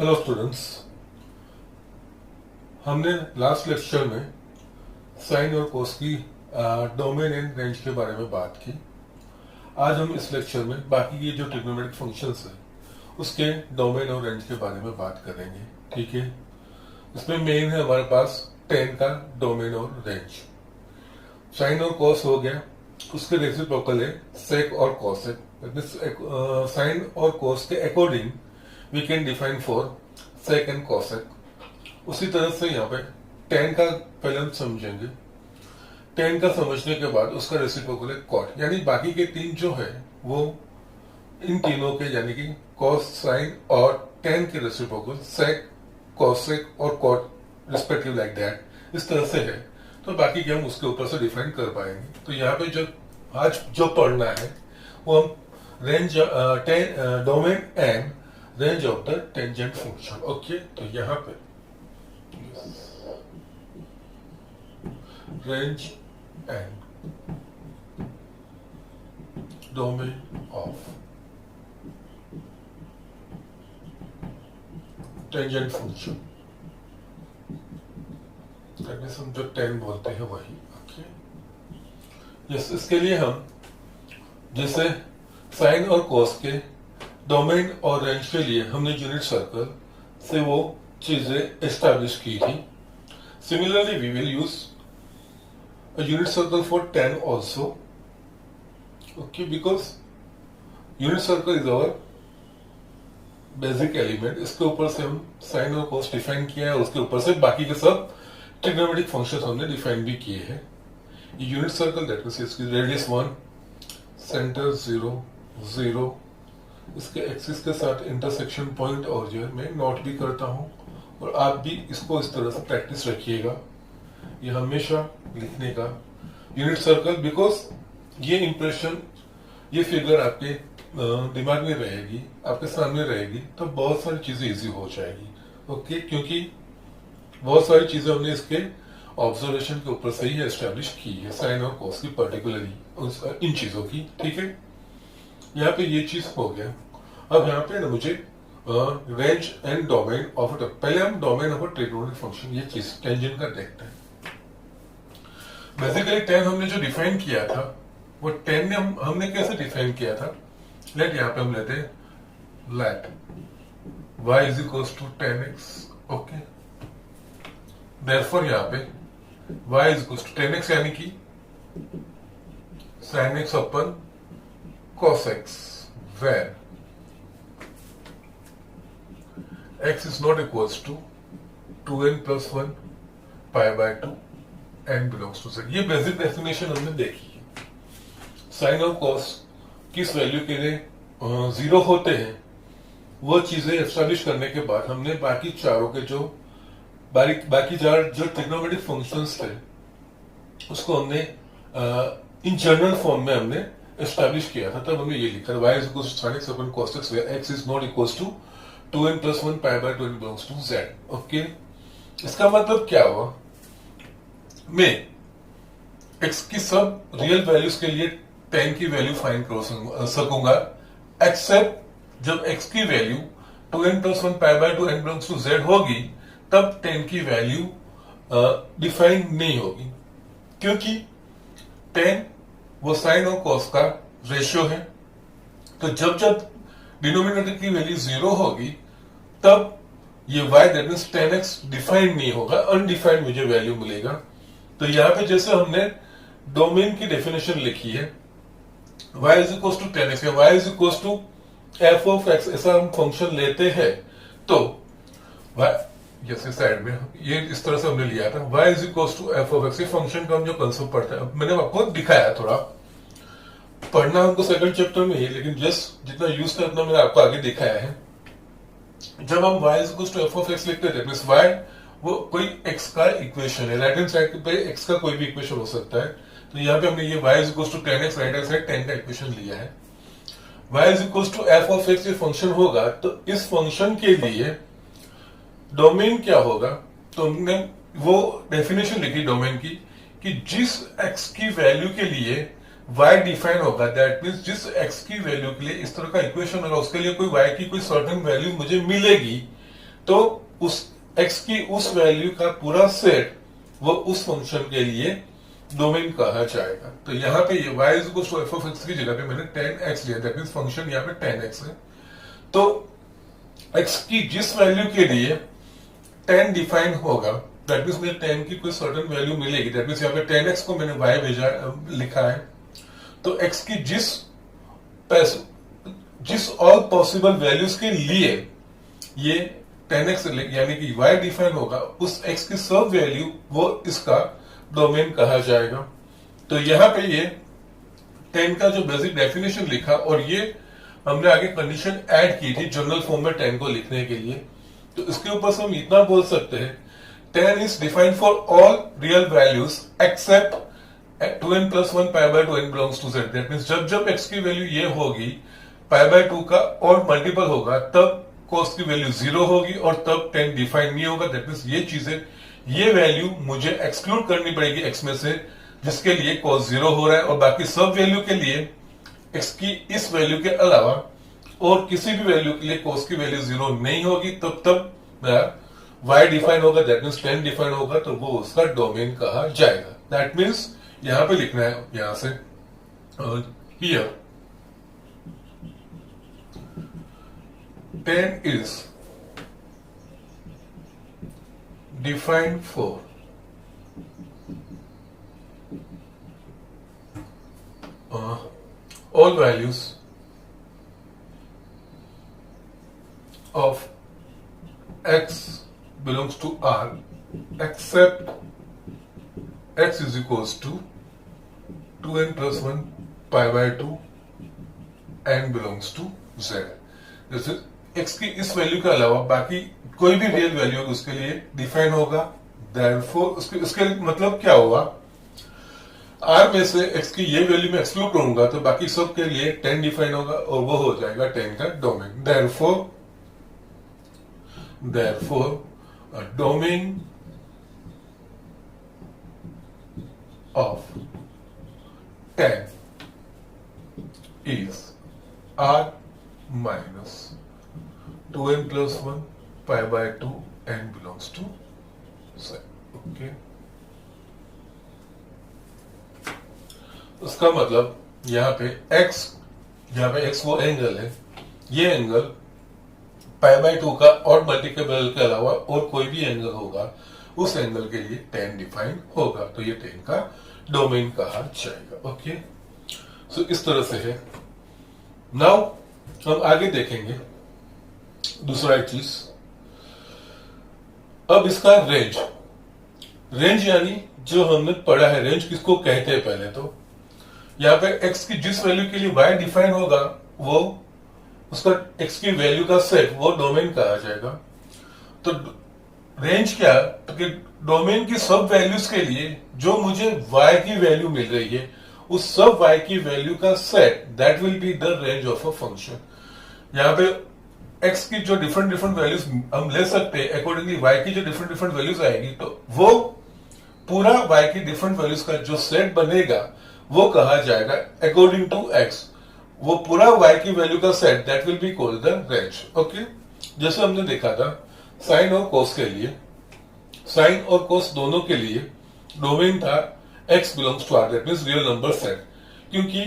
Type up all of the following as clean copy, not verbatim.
Hello students, हमने last lecture में sign और कोस की डोमेन एंड रेंज के बारे में बात की। आज हम इस लेक्चर में बाकी ये जो ट्रिग्नोमेट्रिक फंक्शंस है उसके डोमेन और रेंज के बारे में बात करेंगे। ठीक है, इसमें मेन है हमारे पास टेन का डोमेन और रेंज। साइन और कोस हो गया, उसके रेसिप्रोकल है सेक और कोसेक। साइन और कोस के according we can define for sec and cosec. उसी तरह से यहाँ पे टेन का पहले हम समझेंगे। टेन का समझने के बाद उसका रेसिप्रोकल है कॉट, यानी बाकी के तीन जो है वो इन तीनों के यानी कि कॉस, साइन और टेन के रेसिप्रोकल सेक, कोसेक और कॉट रिस्पेक्टिव लाइक दैट, इस तरह से है। तो बाकी के हम उसके ऊपर से डिफाइन कर पाएंगे। तो यहाँ पे जो आज जो पढ़ना है वो हम range domain and range of the tangent function. Okay, तो यहाँ पे range and domain of tangent function, हम जो 10 बोलते हैं वही। ओके, यस, इसके लिए हम जैसे साइन और कोस के डोमेन और रेंज के लिए हमने यूनिट सर्कल से वो चीजें एस्टैब्लिश की थी। Similarly we will use a unit circle for 10 also. Okay, because unit circle is our basic element. इसके ऊपर से हम साइन और कोस डिफाइन किया है, उसके ऊपर से बाकी के सब ट्रिग्नोमेट्रिक फंक्शंस हमने डिफाइन भी किए हैं। यूनिट सर्कल दैट मींस इसकी रेडियस 1, सेंटर 0, 0, इसके एक्सिस के साथ इंटरसेक्शन पॉइंट और जो है मैं नोट भी करता हूँ, और आप भी इसको इस तरह से प्रैक्टिस रखिएगा, ये हमेशा लिखने का। यूनिट सर्कल, बिकॉज ये इंप्रेशन, ये फिगर आपके दिमाग में रहेगी, आपके सामने रहेगी, तो बहुत सारी चीजें इजी हो जाएगी। ओके, क्योंकि बहुत सारी चीजें हमने इसके ऑब्जर्वेशन के ऊपर से ही एस्टेब्लिश की है, साइन और कोस की पर्टिकुलरली इन चीजों की। ठीक है, यहाँ पे ये चीज हो गया। अब यहाँ पे ना मुझे रेंज एंड डोमेन ऑफ पहले हम domain of a trigonometric function ये चीज टेंजेंट का देखते हैं। बेसिकली 10 हमने जो डिफाइन किया था वो 10 ने हमने कैसे डिफाइन किया था। लेट यहाँ पे हम लेते हैं let y is equals to 10x। Okay, therefore यहाँ पे y is equals to 10x यानी कि sin x upon cos x, where x is not equals to 2n plus 1 pi by 2 n belongs to z। ये basic definition हमने देखी है। Sign और cos किस वैल्यू के लिए 0 होते हैं वो चीजें एस्टैब्लिश करने के बाद हमने बाकी चारों के जो बाकी जो ट्रिग्नोमेट्रिक फंक्शंस थे उसको हमने इन जनरल फॉर्म में हमने एस्टैब्लिश किया था। तब हमने ये लिखा y is equals to sin x upon cos x where x is not equals to 2n plus 1 pi by 2 n belongs to z। Okay, इसका मतलब क्या हुआ, मैं x की सब रियल वैल्यूज के लिए 10 की वैल्यू फाइंड कर सकूंगा, एक्सेप्ट जब x की value 2n plus 1 pi by 2 n belongs to z होगी तब 10 की वैल्यू डिफाइन नहीं होगी, क्योंकि 10 वो साइन और कॉस का रेशियो है। तो जब जब डिनोमिनेटर की वैल्यू 0 होगी तब ये y that means 10x defined नहीं होगा, अनडिफाइंड मुझे वैल्यू मिलेगा। तो यहाँ पे जैसे हमने डोमेन की डेफिनेशन लिखी है y is equal to 10x या y is equal to f of x, ऐसा हम फंक्शन लेते हैं तो y जैसे साइड में ये इस तरह से हमने लिया था y is equal to f of x। ये फंक्शन का हम जो कंसेप्ट पढ़ते हैं, मैंने आपको दिखाया, थोड़ा पढ़ना हमको सेकंड चैप्टर में ही, लेकिन जस्ट जितना यूज था उतना मैंने आपको आगे दिखाया है। जब हम y is equal to f of x लिखते हैं मींस y वो कोई x का इक्वेशन है, राइट हैंड साइड पे x का कोई भी इक्वेशन हो सकता है। तो यहाँ पे हमने ये y is equal to 10x, right hand side 10 का इक्वेशन लिया है। y is equal to f of x ये फंक्शन होगा, तो इस फंक्शन के लिए डोमेन क्या होगा, तो हमने वो डेफिनेशन लिखी डोमेन की कि जिस x की वैल्यू के लिए y डिफाइन होगा, दैट मींस जिस x की वैल्यू के लिए इस तरह का इक्वेशन होगा उसके लिए कोई y की कोई सर्टेन वैल्यू मुझे मिलेगी, तो उस x की उस वैल्यू का पूरा सेट वो उस फंक्शन के लिए डोमेन कहा जाएगा। तो यहाँ पे ये y is to f of x की जगह पे मैंने 10x लिया, दैट मीन्स फंक्शन यहाँ पे 10x है। तो x की जिस वैल्यू के लिए 10 डिफाइन होगा, दैट मीन्स मुझे 10 की कोई सर्टेन वैल्यू मिलेगी, दैट मीन्स यहाँ पे 10x को मैंने y भेजा लिखा है। तो x की जिस ऑल पॉसिबल वैल्यूज के लिए ये 10x यानी कि y डिफाइन होगा, उस x की सब वैल्यू वो इसका डोमेन कहा जाएगा। तो यहां पे ये 10 का जो बेसिक डेफिनेशन लिखा और ये हमने आगे कंडीशन ऐड की थी जनरल फॉर्म में 10 को लिखने के लिए। तो इसके ऊपर से हम इतना बोल सकते हैं 10 is defined for all real values except 2n plus 1 pi by 2 n belongs to z। That means जब जब x की वैल्यू ये होगी पाई बाय 2 का और मल्टीपल होगा तब cos की वैल्यू 0 होगी और तब 10 डिफाइन नहीं होगा। दैट मीन्स ये चीजें, ये वैल्यू मुझे एक्सक्लूड करनी पड़ेगी x में से जिसके लिए cos 0 हो रहा है, और बाकी सब वैल्यू के लिए x की इस वैल्यू के अलावा और किसी भी वैल्यू के लिए cos की वैल्यू 0 नहीं होगी, तब y डिफाइन होगा, दैट मीन्स 10 डिफाइन होगा, तो वो उसका डोमेन कहा जाएगा। दैट मीन्स यहां पे लिखना है यहां से here 10 is defined for all values of x belongs to R except x is equals to 2n plus 1 pi by 2 n belongs to z। जैसे x की इस वैल्यू के अलावा बाकी कोई भी रियल वैल्यू उसके लिए डिफाइन होगा। देयरफॉर उसके मतलब क्या होगा, r में से x की ये वैल्यू में एक्सक्लूड करूंगा तो बाकी सब के लिए 10 डिफाइन होगा और वो हो जाएगा 10 का domain. Therefore domain of 10 is R minus 2n plus 1 pi by 2 n belongs to Z। Okay, उसका मतलब यहाँ पे x वो एंगल है, ये एंगल पाई बाय 2 का और मल्टीपल के अलावा और कोई भी एंगल होगा उस एंगल के लिए 10 डिफाइन होगा, तो ये 10 का डोमेन कहा जाएगा। ओके, सो इस तरह से है। नाउ हम आगे देखेंगे दूसरा एक चीज। अब इसका रेंज यानी जो हमने पढ़ा है, रेंज किसको कहते हैं पहले तो यहाँ पे x की जिस वैल्यू के लिए y डिफाइन होगा वो उसका x की वैल्यू का सेट वो डोमेन कहा जाएगा। तो रेंज क्या, तो कि डोमेन की सब वैल्यूज के लिए जो मुझे y की वैल्यू मिल रही है उस सब y की वैल्यू का set, that will be the range of a function. यहाँ पे x की जो डिफरेंट वैल्यूज हम ले सकते हैं, अकॉर्डिंगली y की जो डिफरेंट वैल्यूज आएगी तो वो पूरा y की डिफरेंट वैल्यूज का जो सेट बनेगा वो कहा जाएगा अकॉर्डिंग टू x, वो पूरा y की वैल्यू का set that will be called the range. Okay, जैसे हमने देखा था साइन और कोस के लिए, साइन और कोस दोनों के लिए डोमेन था x belongs to r, that means real number set, क्योंकि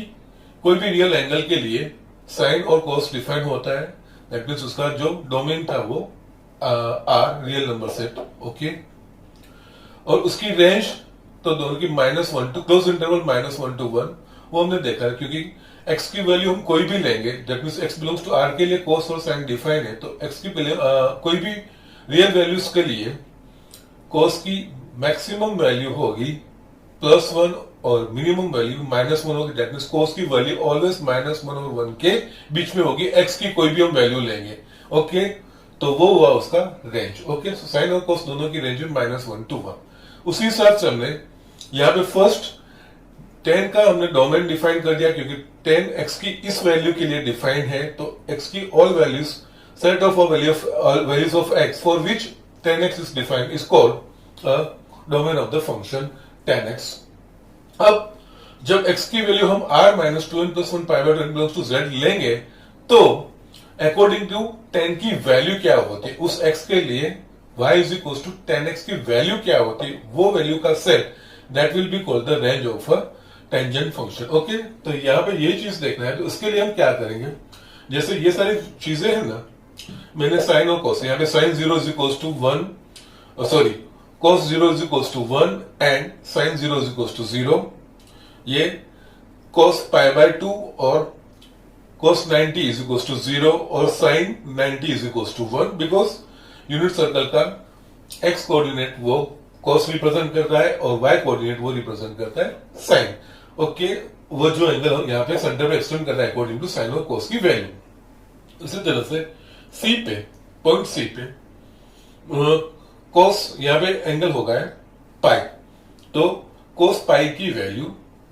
कोई भी रियल एंगल के लिए साइन और कोस डिफाइन होता है, दैट मींस उसका जो डोमेन था वो r real number set. Okay, और उसकी रेंज तो दोनों की -1 टू क्लोज इंटरवल -1 to 1 वो हमने देखा है, क्योंकि x की वैल्यू हम कोई भी लेंगे, that means x belongs to r के लिए कोस और साइन डिफाइन है, तो x की कोई भी रियल वैल्यूज के लिए कोस की मैक्सिमम वैल्यू होगी +1 और मिनिमम वैल्यू -1 होगी, दैट मींस कोस की वैल्यू ऑलवेज -1 और 1 के बीच में होगी, x की कोई भी हम वैल्यू लेंगे। ओके, तो वो हुआ उसका रेंज। ओके, सो साइन और कोस दोनों की रेंज में -1 to 1। उसी हिसाब से हमने यहाँ पे फर्स्ट 10 का हमने डोमेन डिफाइन कर दिया, क्योंकि 10 x की इस वैल्यू के लिए डिफाइन है, तो x की all values set of values of x for which 10x is defined is called domain of the function 10x। अब जब x की वैल्यू हम r -2n + 1 pi by 2 n belongs to z लेंगे तो according to tan की value क्या होती है, उस x के लिए y is equal to tan x की वैल्यू क्या होती है, वो वैल्यू का set that will be called the range of a tangent function. Okay, तो यहाँ पे ये चीज देखना है, तो उसके लिए हम क्या करेंगे, जैसे ये सारी चीजें हैं ना, मैंने साइन और कॉस, यहाँ पे sine 0 is equal to 1, sorry cos 0 is equal to 1 and sine 0 is equal to 0, ये cos पाई बाय 2 और cos 90 इज इक्वल टू 0 और sin 90 is equal to 1, because unit circle का x कोऑर्डिनेट वो cos represent करता है और y coordinate वो represent करता है sin। ओके, वो जो एंगल हम यहाँ पे सेंटर पे एक्सटेंड कर रहा है अकॉर्डिंग टू साइन और cos की वैल्यू। इसी तरह से C पे, पॉइंट C पे cos यहाँ पे एंगल होगा है पाई, तो cos पाई की वैल्यू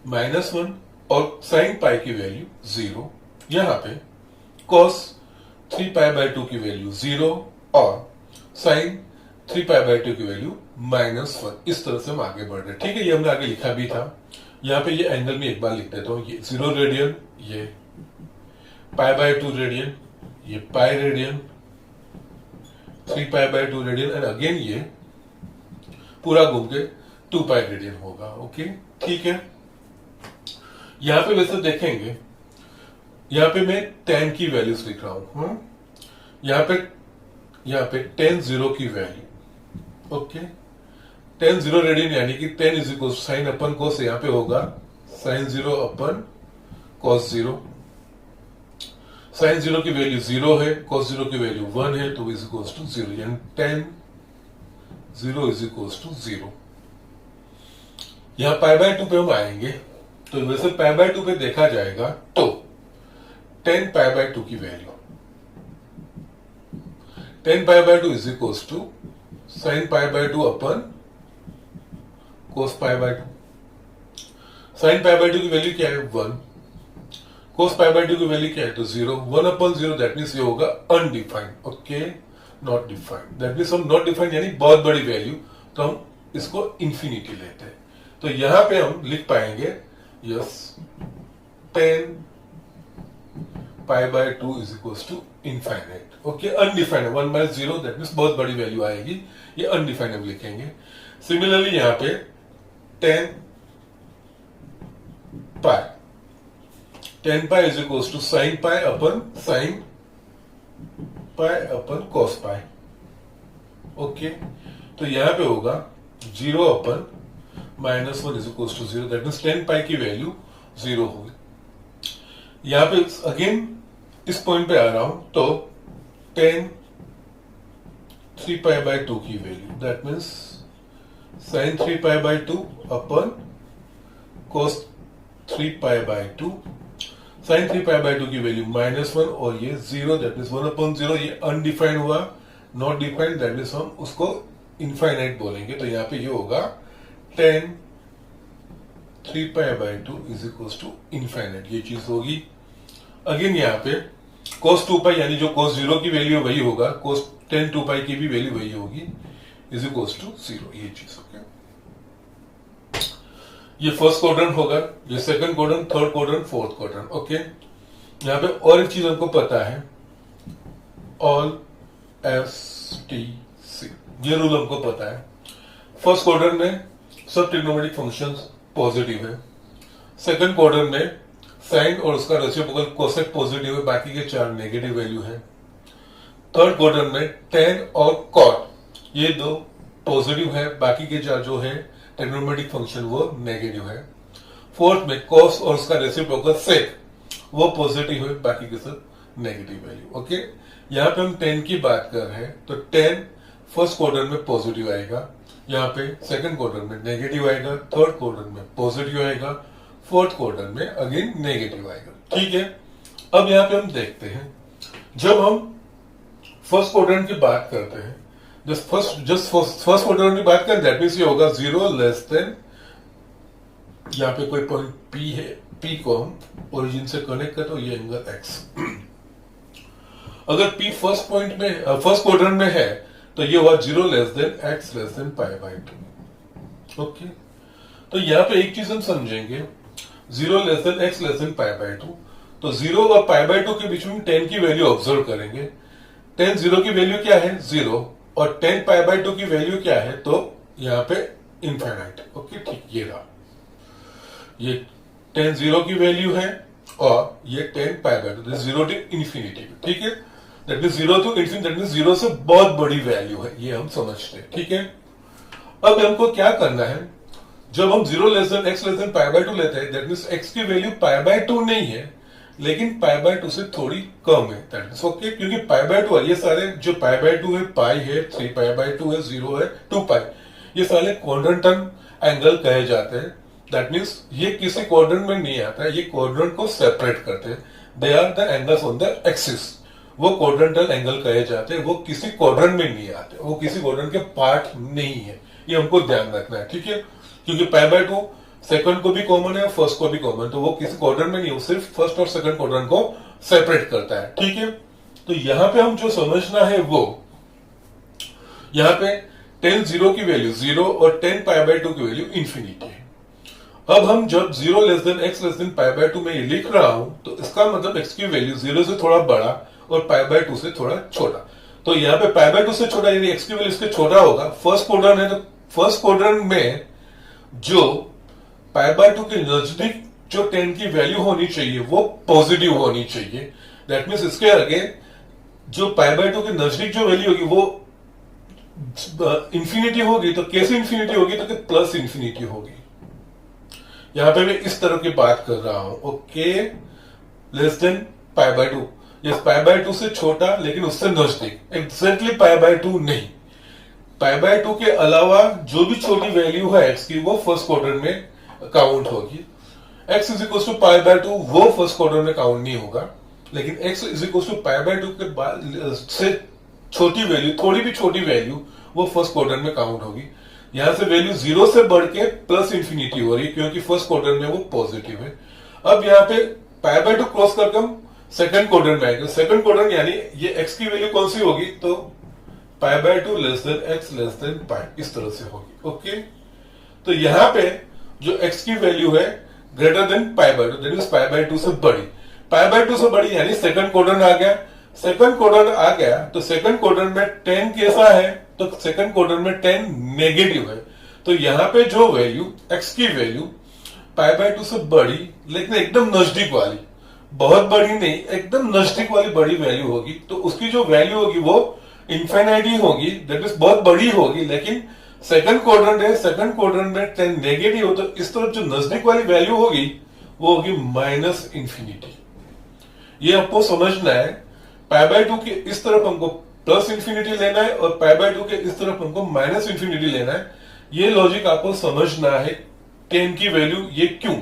-1 और sin पाई की वैल्यू 0, यहाँ पे cos 3 पाई बाय 2 की वैल्यू 0 और sin 3 पाई बाय 2 की वैल्यू -1। इस तरह से हम आगे बढ़ रहे हैं। ठीक है, ये हमने आगे लिखा भी था, यहाँ पे ये एंगल में एक बार लिख देता हूं, ये 0 रेडियन, ये पाई बाय 2 रेडियन, ये pi radian, 3 pi by 2 radian and again ये पूरा घूम के 2 पाई रेडियन होगा। ओके, ठीक है। यहां पे वैसे देखेंगे, यहां पे मैं tan की वैल्यूज लिख रहा हूं, यहां पे tan 0 की वैल्यू, ओके, tan 0 रेडियन यानी कि tan is equal sine upon cos, यहां पे होगा sin 0 अपन cos 0, साइन 0 की वैल्यू 0 है, cos 0 की वैल्यू 1 है, तो इज इक्वल टू 0, यानी tan 0 इज इक्वल टू 0। यहां पाई बाय 2 पे हम आएंगे, तो वैसे पाई बाय 2 पे देखा जाएगा तो tan पाई बाय 2 की value, tan pi by 2 is equal to sine pi by 2 upon cos pi by 2। Sine pi by 2 की वैल्यू क्या है 1, cos पाई बाय 2 की वैल्यू क्या है तो 0, 1 अपन 0, दैट मीन्स ये होगा undefined. Okay, not defined, that means हम नॉट डिफाइंड यानी बहुत बड़ी वैल्यू, तो हम इसको इंफिनिटी लेते हैं। तो यहां पे हम लिख पाएंगे yes tan pi by 2 is equal to infinite. Okay, undefined, 1 by 0 that means बहुत बड़ी वैल्यू आएगी, ये अनडिफाइंड हम लिखेंगे। सिमिलरली यहां पे tan pi is equal to sine pi upon cos pi. Okay, तो यहां पे होगा 0 upon -1 is equal to 0, that means tan pi की वैल्यू 0 होगी। यहां पे अगेन इस पॉइंट पे आ रहा हूं, तो tan 3 पाई बाय 2 की value, that means sin 3 pi by 2 upon cos 3 pi by 2, sin 3 pi by 2 की वैल्यू -1 और ये 0, दैट मीन्स 1 अपन 0, ये अनडिफाइंड हुआ, नॉट डिफाइंड, दैट मीन्स हम उसको इनफाइनाइट बोलेंगे। तो यहां पे ये होगा tan 3 pi by 2 is equal to infinite, ये चीज होगी। अगेन यहाँ पे cos 2 पाई यानी जो cos 0 की वैल्यू वही होगा, cos tan 2 पाई की भी वैल्यू वही होगी, इज इक्वल टू 0, ये चीज होगी। ये फर्स्ट क्वाड्रेंट होगा, ये second quadrant, third quadrant, fourth quadrant. Okay, यहां पे और एक चीज हमको पता है, ऑल STC, ये रूल हमको पता है। फर्स्ट क्वाड्रेंट में सब ट्रिग्नोमेट्रिक फंक्शंस पॉजिटिव है, सेकंड क्वाड्रेंट में साइन और उसका रेसिप्रोकल कोसेक पॉजिटिव है, बाकी के 4 नेगेटिव वैल्यू है। थर्ड क्वाड्रेंट में tan और cot ये 2 पॉजिटिव है, बाकी के 4 जो है ट्रिग्नोमेट्रिक फंक्शन वो नेगेटिव है। फोर्थ में cos और उसका रेसिप्रोकल sec वो पॉजिटिव है, बाकी के सब नेगेटिव वैल्यू। ओके, यहाँ पे हम tan की बात कर रहे हैं, तो tan फर्स्ट क्वाड्रेंट में पॉजिटिव आएगा, यहाँ पे सेकंड क्वाड्रेंट में नेगेटिव आएगा, थर्ड क्वाड्रेंट में पॉजिटिव आएगा, फोर्थ क्वाड्रेंट में अगेन नेगेटिव आएगा। ठीक है, अब यहाँ पे हम देखते हैं, जब हम फर्स्ट क्वाड्रेंट की बात करते हैं, जस्ट फर्स्ट क्वाड्रेंट की बात करें, दैट मीन्स ये होगा 0 लेस देन, यहाँ पे कोई पॉइंट P है, P को हम ओरिजिन से कनेक्ट करें तो ये एंगल X। अगर P फर्स्ट पॉइंट में, फर्स्ट क्वाड्रेंट में है, तो ये हुआ 0 less than X less than pi by 2। Okay, तो यहाँ पे एक चीज हम समझेंगे, 0 less than X less than pi by 2, तो 0 और पाई बाय 2 के बीच में 10 की वैल्यू ऑब्जर्व करेंगे। 10 0 की वैल्यू क्या है 0 और 10 पाई बाय 2 की वैल्यू क्या है, तो यहां पे इनफाइनाइट। ओके ठीक, ये रहा, ये 10 0 की वैल्यू है और ये 10 पाई बाय 2, 0 टू इन्फिनिटी। ठीक है, that mean 0 to infinity, that mean 0 से बहुत बड़ी वैल्यू है, ये हम समझते हैं। ठीक है, अब हमको क्या करना है, जब हम 0 less than x less than pi by 2 लेते हैं, दैट मीन x की वैल्यू पाई बाय 2 नहीं है लेकिन पाई बाय 2 से थोड़ी कम है, दैट मीन ओके, क्योंकि पाई बाय 2 ये सारे जो पाई बाय 2 है, पाई है, 3 पाई बाय 2 है, 0 है, 2 पाई, ये सारे क्वाड्रेंटल एंगल कहे जाते हैं। दैट मीन्स ये किसी क्वाड्रेंट में नहीं आता है, ये क्वाड्रेंट को सेपरेट करते हैं। They are the angles on the axis, वो क्वाड्रेंटल एंगल कहे जाते हैं, वो किसी क्वाड्रेंट में नहीं आते, वो किसी क्वाड्रेंट के पार्ट नहीं है, ये हमको ध्यान रखना है। ठीक है, क्योंकि पाई बाय 2 सेकंड को भी कॉमन है और फर्स्ट को भी कॉमन, तो वो किसी क्वाड्रेंट में नहीं, वो सिर्फ फर्स्ट और सेकंड क्वाड्रेंट को सेपरेट करता है। ठीक है, तो यहां पे हम जो समझना है वो, यहां पे 10 0 की वैल्यू 0 और 10 पाई बाय 2 की वैल्यू इंफिनिटी है। अब हम जब 0 less than x less than pi by 2 में ये लिख रहा हूं, तो इसका मतलब x की वैल्यू 0 से थोड़ा बड़ा और पाई बाय 2 से थोड़ा छोटा। तो यहाँ पे पाई बाय 2 से छोटा यानी x की वैल्यू इसके छोटा होगा। फर्स्ट क्वाड्रेंट है, तो फर्स्ट क्वाड्रेंट में जो पाई बाय 2 के नजदीक जो 10 की वैल्यू होनी चाहिए वो पॉजिटिव होनी चाहिए। दैट मीन्स इसके आगे जो पाई बाय 2 के नजदीक जो वैल्यू होगी वो इंफिनिटी होगी। तो कैसे इंफिनिटी होगी, तो प्लस इंफिनिटी होगी। यहां पे मैं इस तरह की बात कर रहा हूं, okay, less than pi by 2, yes pi by 2 से छोटा लेकिन उससे नजदीक, एग्जैक्टली पाई बाय 2 नहीं। पाई बाय 2 के अलावा जो भी छोटी वैल्यू है x की वो फर्स्ट क्वाड्रेंट में काउंट होगी। x is equal to pi by 2 वो फर्स्ट क्वाड्रेंट में काउंट नहीं होगा, लेकिन x is equal to pi by 2 के बाद से छोटी वैल्यू, थोड़ी भी छोटी वैल्यू, वो फर्स्ट क्वाड्रेंट में काउंट होगी। यहां से वैल्यू 0 से बढ़ के प्लस इंफिनिटी हो रही है क्योंकि फर्स्ट क्वाड्रेंट में वो पॉजिटिव है। अब यहाँ पे पाई बाय 2 क्रॉस करके हम सेकंड क्वाड्रेंट में आएंगे। सेकंड क्वाड्रेंट यानी ये x की वैल्यू कौन सी होगी, तो pi by 2 less than x less than pi, इस तरह से होगी। ओके, तो यहां पे जो x की वैल्यू है greater than pi by 2, that means pi by 2 से बड़ी। पाई बाय 2 से बड़ी यानी सेकंड क्वाड्रेंट आ गया। सेकंड क्वाड्रेंट आ गया तो सेकंड क्वाड्रेंट में 10 कैसा है, तो सेकंड क्वाड्रेंट में 10 नेगेटिव है। तो यहां पे जो वैल्यू x की वैल्यू पाई बाय 2 से बड़ी लेकिन एकदम नजदीक वाली, बहुत बड़ी नहीं, एकदम नजदीक वाली बड़ी वैल्यू होगी, तो उसकी जो वैल्यू होगी वो इनफाइनाइटी होगी, दैट मींस बहुत बड़ी होगी। लेकिन सेकंड क्वाड्रेंट है, सेकंड क्वाड्रेंट में 10 नेगेटिव हो, तो इस तरफ जो नजदीक वाली वैल्यू होगी वो होगी माइनस इंफिनिटी। ये आपको समझना है। पाई बाय 2 के इस तरफ हमको प्लस इंफिनिटी लेना है और पाई बाय 2 के इस तरफ हमको माइनस इंफिनिटी लेना है। ये लॉजिक आपको समझना है। 10 की वैल्यू ये क्यों,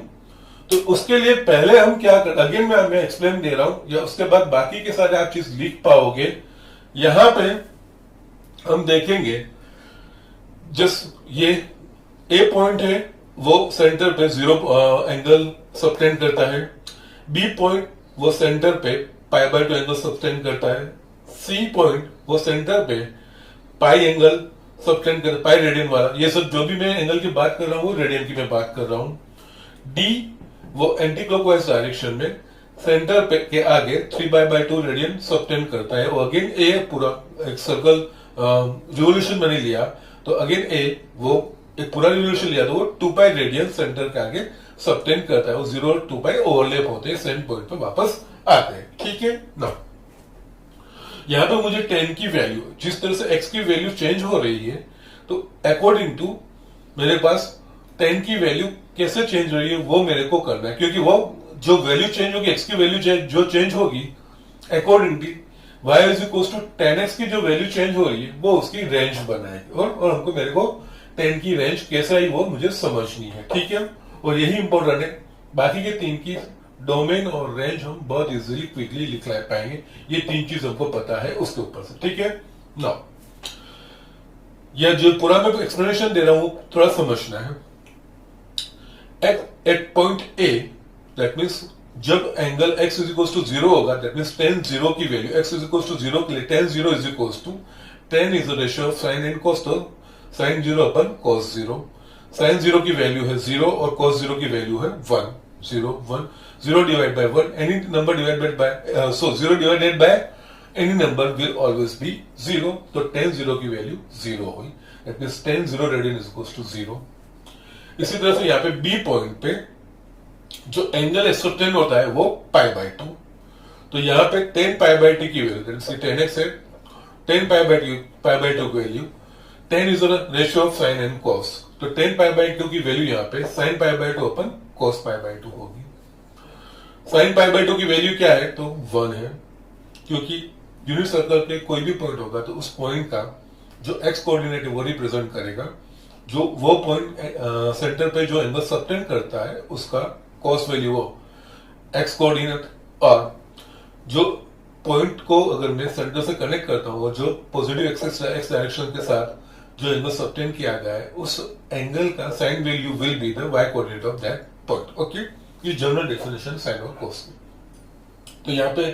तो उसके लिए पहले हम क्या कर, अगेन मैं एक्सप्लेन दे रहा हूं, या उसके बाद बाकी के सारे आप चीज लिख पाओगे। यहां पे हम देखेंगे जस्ट ये ए पॉइंट है, वो सेंटर पे 0 एंगल सबटेंड करता है। बी पॉइंट वो सेंटर पे पाई बाय 2 एंगल सबटेंड करता है। सी पॉइंट वो सेंटर पे पाई एंगल सबटेंड करता है, पाई रेडियन वाला। ये सब जो भी मैं एंगल की बात कर रहा हूं वो रेडियन की मैं बात कर रहा हूं। डी वो एंटी क्लॉकवाइज डायरेक्शन में सेंटर पे के आगे 3/2 रेडियन सबटेंड करता है। और अगेन ए पूरा एक सर्कल रिवोल्यूशन मैंने लिया, तो अगेन ए वो एक पूरा रिवोल्यूशन लिया तो वो 2 पाई रेडियन सेंटर के आगे सबटेंड करता है। वो 0 और 2 पाई ओवरलैप होते हैं, सेम पॉइंट पे वापस आते हैं। ठीक है ना, यहां पे मुझे 10 की वैल्यू, जिस तरह से x की वैल्यू चेंज हो रही है, तो अकॉर्डिंग टू मेरे पास 10 की वैल्यू कैसे चेंज हो रही है वो मेरे को करना है, क्योंकि वो जो वैल्यू चेंज होगी, x की वैल्यू जो चेंज होगी accordingly y is equal to 10x की जो वैल्यू चेंज हो रही है वो उसकी रेंज बनाएगी। और हमको मेरे को 10 की रेंज कैसे आई वो मुझे समझनी है। ठीक है, और यही इंपॉर्टेंट है। बाकी के 3 की डोमेन और रेंज हम बहुत इजीली क्विकली लिख पाएंगे। ये 3 चीज हमको पता है उसके ऊपर से। ठीक है ना, यह जो पूरा मैं एक्सप्लेनेशन दे रहा हूं थोड़ा समझना है। At point A, that means जब angle x is equal to 0 होगा, दैट मीन्स 10 0 की value x is equal to 0 के लिए 10 0 is equal to 10 is the ratio of sine and cos, तो साइन 0 अपन कॉस 0। साइन 0 की value है 0 और cos 0 की वैल्यू है 1। 0 1, 0 divided by 1, any number divided by 0 divided by any number will always be 0. तो tan 0 की value 0 हुई, that means tan 0 radian is equal to 0. इसी तरह से यहाँ पे बी पॉइंट पे जो एंगल एक्सोटेन होता है वो पाई बाय 2. तो यहाँ पे tan पाई बाय 2 की value that is tan x है, tan पाई बाय 2 की value, tan is the ratio of sin and cos. तो tan पाई बाय 2 की वैल्यू यहाँ पे sin pi by 2 upon cos pi by 2 होगी. sin pi by 2 की value क्या है, तो 1 है, क्योंकि यूनिट सर्कल पे कोई भी पॉइंट होगा तो उस पॉइंट का जो x कोऑर्डिनेट है वो रिप्रेजेंट करेगा, जो वो पॉइंट सेंटर पे जो एंगल सबटेंड करता है उसका cos वैल्यू वो x कोऑर्डिनेट, और जो पॉइंट को अगर मैं सेंटर से कनेक्ट करता हूँ और जो पॉजिटिव एक्स डायरेक्शन के साथ जो एंगल सबटेंड किया गया है उस एंगल का sine value will be the y coordinate of that point. Okay, ये जनरल डेफिनेशन साइन और cos की. तो यहाँ पे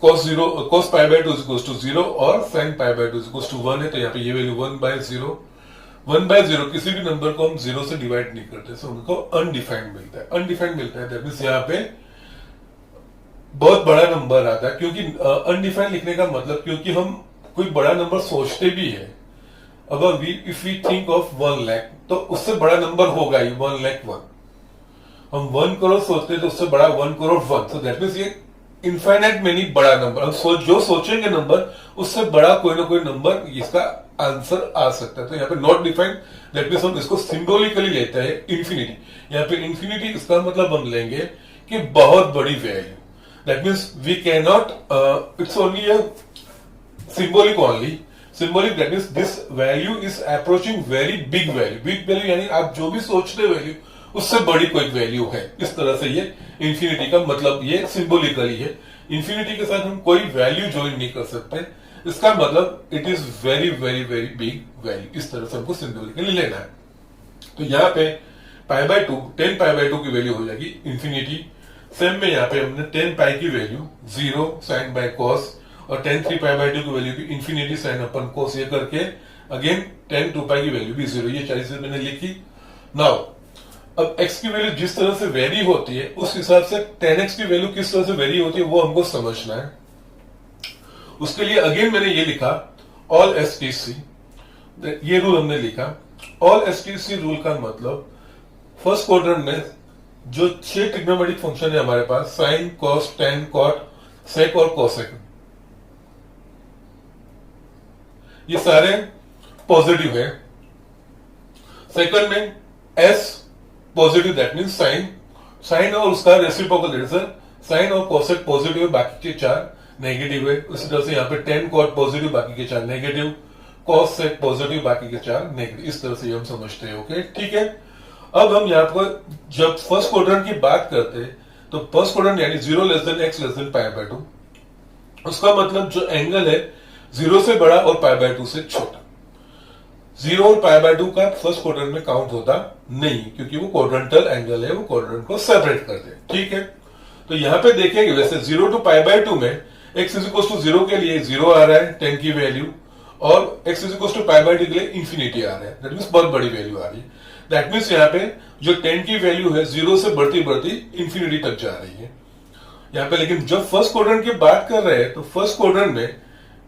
cos pi by 2 is equal to 0 और sin pi by 2 is equal to 1 है, तो यहाँ पे ये वैल्यू 1 बाय 0 किसी भी नंबर को हम 0 से डिवाइड नहीं करते, सो उनको अनडिफाइंड मिलता है. अनडिफाइंड मिलता है दैट मींस यहाँ पे बहुत बड़ा नंबर आता है, क्योंकि अनडिफाइंड लिखने का मतलब, क्योंकि हम कोई बड़ा नंबर सोचते भी है, अगर if we think of 1 lakh तो उससे बड़ा नंबर होगा ही 1 लाख 1. हम 1 करोड़ सोचते तो उससे बड़ा 1 करोड़ 1. सो दैट मींस ये इनफाइनाइट में नहीं बड़ा नंबर, हम जो सोचेंगे नंबर उससे बड़ा कोई ना कोई नंबर इसका आंसर आ सकता है. तो यहाँ पे नॉट डिफाइंड दैट मींस हम इसको सिंबॉलिकली लेते हैं इन्फिनिटी. यहाँ पे इन्फिनिटी इसका मतलब हम लेंगे कि बहुत बड़ी value, that means we can not, it's only a symbolic only. Symbolic that means this value is approaching very big value. Big value यानी आप जो भी सोचते हो वैल्यू उससे बड़ी कोई वैल्यू है. इस तरह से ये इंफिनिटी का मतलब ये सिंबॉलिकली है. इंफिनिटी के साथ हम कोई वैल्यू ज्वाइन नहीं कर सकते, इसका मतलब it is very very very big value. इस तरह से हमको सिंबॉलिकली लेना है. तो यहाँ पे पाई बाय 2 10 पाई बाय 2 की वैल्यू हो जाएगी इंफिनिटी. सेम में यहाँ पे हमने 10 पाई की वैल्यू 0 साइन बाय cos और 10 3 पाई बाय 2 की वैल्यू भी इंफिनिटी साइन अपन cos, ये करके अगेन 10 2 पाई की वैल्यू भी 0. ये 40 मैंने लिखी. नाउ अब x की वैल्यू जिस तरह से वेरी होती है उस हिसाब से 10x की वैल्यू किस तरह से वेरी होती है वो हमको समझना है. उसके लिए अगेन मैंने ये लिखा ऑल STC, ये रूल हमने लिखा. ऑल STC रूल का मतलब फर्स्ट क्वाड्रेंट में जो 6 ट्रिग्नोमेट्रिक फंक्शन है हमारे पास, sign cos tan cot sec और cosec, ये सारे पॉजिटिव है. सेकंड में s positive that means sine और उसका रेसिप्रोकल दैट इज साइन और cosec पॉजिटिव है, बाकी के 4 नेगेटिव है. उसी तरह से यहाँ पे tan cot पॉजिटिव, बाकी के 4 नेगेटिव, cos sec पॉजिटिव, बाकी के 4 नेगेटिव. इस तरह से हम समझते हैं. ओके, ठीक है. अब हम यहाँ पर जब फर्स्ट क्वाड्रेंट की बात करते हैं तो फर्स्ट क्वाड्रेंट यानी 0 less than x less than pi by 2, उसका मतलब जो एंगल है 0 से बड़ा और पाई बाय 2 से छोटा. 0 और पाई बाय 2 का फर्स्ट क्वाड्रेंट में काउंट होता नहीं, क्योंकि वो क्वाड्रेंटल एंगल है, वो क्वाड्रेंट को सेपरेट करते हैं. ठीक है. तो यहाँ पे देखेंगे वैसे 0 टू पाई बाय 2 में x इज इक्वल टू 0 के लिए 0 आ रहा है 10 की वैल्यू, और x is equal to pi by 2 के लिए इंफिनिटी आ रहा है, दैट मींस बहुत बड़ी वैल्यू आ रही है. दैट मींस यहाँ पे जो 10 की वैल्यू है 0 से बढ़ती बढ़ती इंफिनिटी तक जा रही है यहाँ पे. लेकिन जब फर्स्ट क्वाड्रेंट की बात कर रहे हैं तो फर्स्ट क्वाड्रेंट में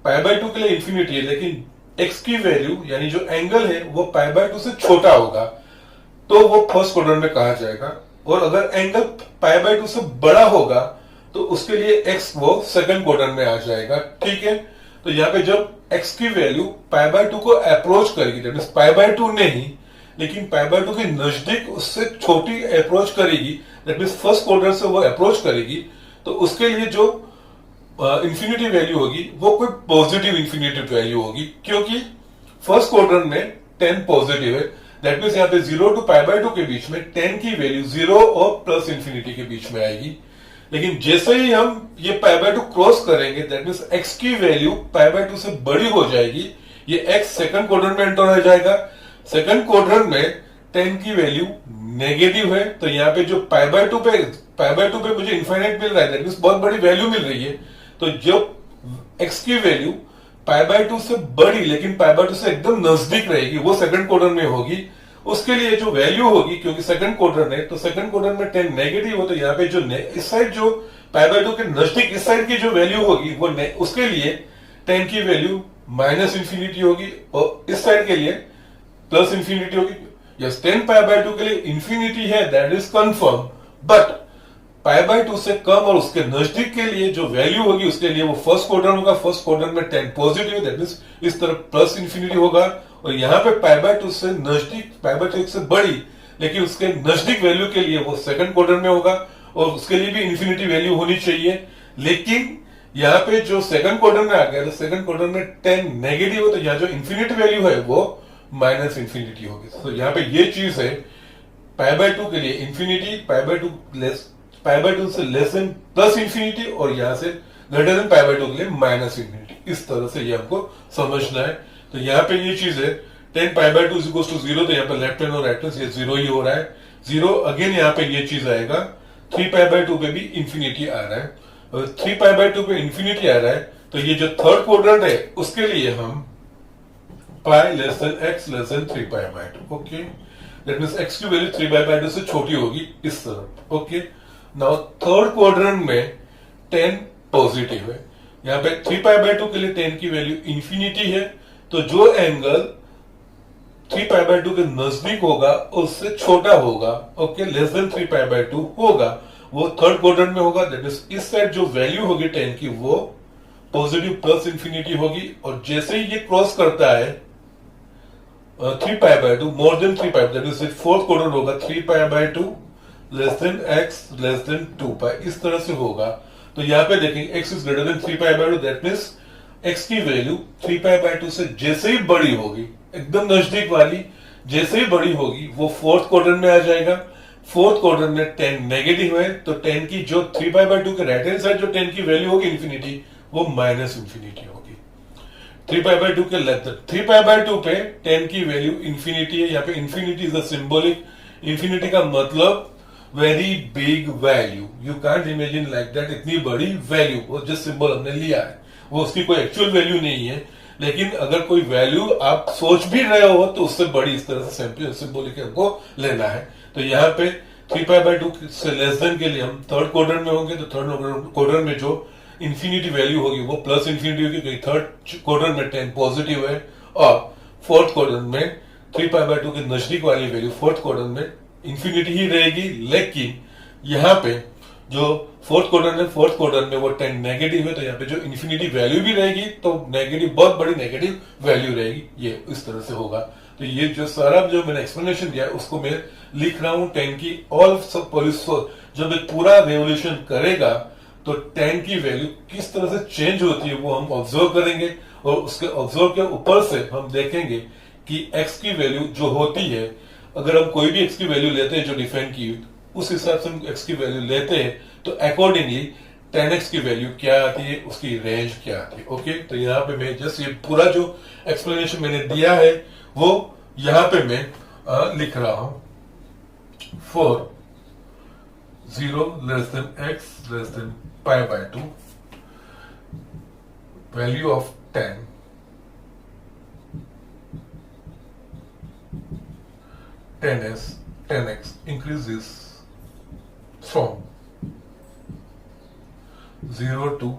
पाई बाय 2 के लिए इंफिनिटी है, लेकिन x की वैल्यू यानी जो एंगल है वो पाई बाय 2 से छोटा होगा तो वो फर्स्ट क्वाड्रेंट में कहा जाएगा. और अगर एंगल पाई बाय 2 से बड़ा होगा तो उसके लिए x वो सेकंड क्वाड्रेंट में आ जाएगा. ठीक है. तो यहाँ पे जब x की वैल्यू पाई बाय 2 को अप्रोच करेगी, दैट मींस पाई बाय 2 नहीं लेकिन पाई बाय 2 के नजदीक उससे छोटी अप्रोच करेगी, दैट मींस फर्स्ट क्वाड्रेंट से वो अप्रोच करेगी, तो उसके लिए जो इंफिनिटी वैल्यू होगी वो कोई पॉजिटिव इंफिनिटी वैल्यू होगी, क्योंकि फर्स्ट क्वाड्रेंट में 10 पॉजिटिव है. दैट मींस यहाँ पे 0 टू पाई बाय 2 के बीच में 10 की वैल्यू 0 और प्लस इंफिनिटी के बीच में आएगी. लेकिन जैसे ही हम ये पाई बाय 2 क्रॉस करेंगे, दैट मींस x की वैल्यू पाई बाय 2 से बड़ी हो जाएगी, ये x सेकंड क्वाड्रेंट में एंटर हो जाएगा. सेकंड क्वाड्रेंट में 10 की वैल्यू नेगेटिव है, तो यहाँ पे जो पाई बाय 2 पे मुझे इनफाइनाइट मिल रहा है, दैट मींस बहुत बड़ी वैल्यू मिल रही है. तो जो x की वैल्यू पाई बाय 2 से बड़ी लेकिन पाई बाय 2 से एकदम नजदीक रहेगी वो सेकंड क्वाड्रेंट में होगी, उसके लिए जो वैल्यू होगी, क्योंकि सेकंड क्वाड्रेंट है तो सेकंड क्वाड्रेंट में 10 नेगेटिव हो, तो यहाँ पे जो इस साइड जो पाई बाय 2 के नजदीक इस साइड की जो वैल्यू होगी वो उसके लिए 10 की वैल्यू माइनस इंफिनिटी होगी और इस साइड के लिए प्लस इंफिनिटी होगी। यस, 10 पाई बाय 2 के लिए इंफिनिटी है, that is confirm, but pi by 2 से कम और उसके नजदीक के लिए जो वैल्यू होगी उसके लिए वो फर्स्ट क्वाड्रेंट होगा। फर्स्ट क्वाड्रेंट में 10 पॉजिटिव, दैट मींस इस तरफ प्लस इंफिनिटी होगा, और यहाँ पे पाई बाय 2 से नजदीक, पाई बाय 2 से बड़ी लेकिन उसके नजदीक वैल्यू के लिए वो सेकंड क्वाड्रेंट में होगा और उसके लिए भी इंफिनिटी वैल्यू होनी चाहिए। लेकिन यहाँ पे जो सेकंड क्वाड्रेंट में आ गया तो सेकंड क्वाड्रेंट में 10 नेगेटिव हो, तो यहाँ जो इंफिनिटी वैल्यू है वो माइनस इंफिनिटी होगी। तो यहाँ पे ये चीज है, पाई बाय 2 के लिए infinity, pi by 2 less, pi by 2 से लेस देन प्लस इंफिनिटी, और यहां से ग्रेटर देन पाई बाय 2 के लिए माइनस इंफिनिटी। इस तरह से ये हमको समझना है। तो यहाँ पे ये चीज है 10 पाई बाय 2 इक्वल्स टू 0, तो यहाँ पे लेफ्ट हैंड और राइट हैंड ये 0 ही हो रहा है। 0 अगेन यहाँ पे ये चीज आएगा, 3 पाई बाय 2 पे भी इंफिनिटी आ रहा है, और 3 पाई बाय 2 पे इंफिनिटी आ रहा है, तो ये जो थर्ड क्वाड्रेंट है उसके लिए हम पाई less than x less then 3 pi by 2, okay, that means x की वैल्यू 3 पाई बाय 2 से छोटी होगी इस तरफ, ओके। नाउ थर्ड क्वाड्रेंट में 10 पॉजिटिव है, यहाँ पे 3 पाई बाय 2 के लिए 10 की वैल्यू इंफिनिटी है, तो जो एंगल 3 पाई बाय 2 के नजदीक होगा उससे छोटा होगा, okay, less than 3 pi by 2 होगा, वो थर्ड क्वाड्रेंट में होगा, दैट इज इस साइड जो वैल्यू होगी 10 की वो पॉजिटिव प्लस इंफिनिटी होगी, और जैसे ही ये क्रॉस करता है 3 pi by 2 more than 3 pi, that is fourth quadrant होगा 3 pi by 2 less than x less than 2 पाई, इस तरह से होगा। तो यहाँ पे देखेंगे x is greater than 3 pi by 2, that means x की वैल्यू 3 पाई बाय 2 से जैसे ही बड़ी होगी, एकदम नजदीक वाली जैसे ही बड़ी होगी वो फोर्थ क्वाड्रेंट में आ जाएगा। फोर्थ क्वाड्रेंट में 10 नेगेटिव है, तो 10 की जो 3 पाई बाय 2 के राइट हैंड साइड जो 10 की वैल्यू होगी इंफिनिटी, वो माइनस इंफिनिटी होगी। 3 पाई बाय 2 के लेफ्ट, 3 पाई बाय 2 पे 10 की वैल्यू इंफिनिटी है, यहाँ पे infinity is a symbolic, infinity का मतलब very big value, you can't imagine like that, इतनी बड़ी वैल्यू, वो जिस सिंबल हमने लिया है वो उसकी कोई एक्चुअल वैल्यू नहीं है, लेकिन अगर कोई वैल्यू आप सोच भी रहे हो तो उससे बड़ी इस तरह से सिंबॉलिक हमको लेना है। तो यहाँ पे 3 पाई बाय 2 से लेस देन के लिए हम थर्ड क्वाड्रेंट में होंगे, तो थर्ड क्वाड्रेंट में जो इंफिनिटी वैल्यू होगी वो प्लस इंफिनिटी होगी, क्योंकि थर्ड क्वाड्रेंट में 10 पॉजिटिव है, और फोर्थ क्वाड्रेंट में 3 पाई बाय 2 के नजदीक वाली वैल्यू फोर्थ क्वाड्रेंट में इंफिनिटी ही रहेगी। लेकिन यहाँ पे जो फोर्थ क्वाड्रेंट में वो 10 नेगेटिव है, तो यहाँ पे जो इंफिनिटी वैल्यू भी रहेगी तो नेगेटिव, बहुत बड़ी नेगेटिव वैल्यू रहेगी, ये इस तरह से होगा। तो ये जो सारा जो मैंने एक्सप्लेनेशन दिया उसको मैं लिख रहा हूं 10 की ऑल सब पुलिस, जब एक पूरा रेवोल्यूशन करेगा तो 10 की वैल्यू किस तरह से चेंज होती है वो हम ऑब्जर्व करेंगे, और उसके ऑब्जर्व के ऊपर से हम देखेंगे कि एक्स की वैल्यू जो होती है, अगर हम कोई भी एक्स की वैल्यू लेते हैं जो डिफाइन की उस हिसाब से हम एक्स की वैल्यू लेते हैं, तो अकॉर्डिंगली 10x की वैल्यू क्या आती है, उसकी रेंज क्या आती है, ओके। तो यहाँ पे मैं जस्ट ये पूरा जो एक्सप्लेनेशन मैंने दिया है वो यहाँ पे मैं लिख रहा हूं, for 0 less than x less than pi by 2 value of 10x increases from 0 to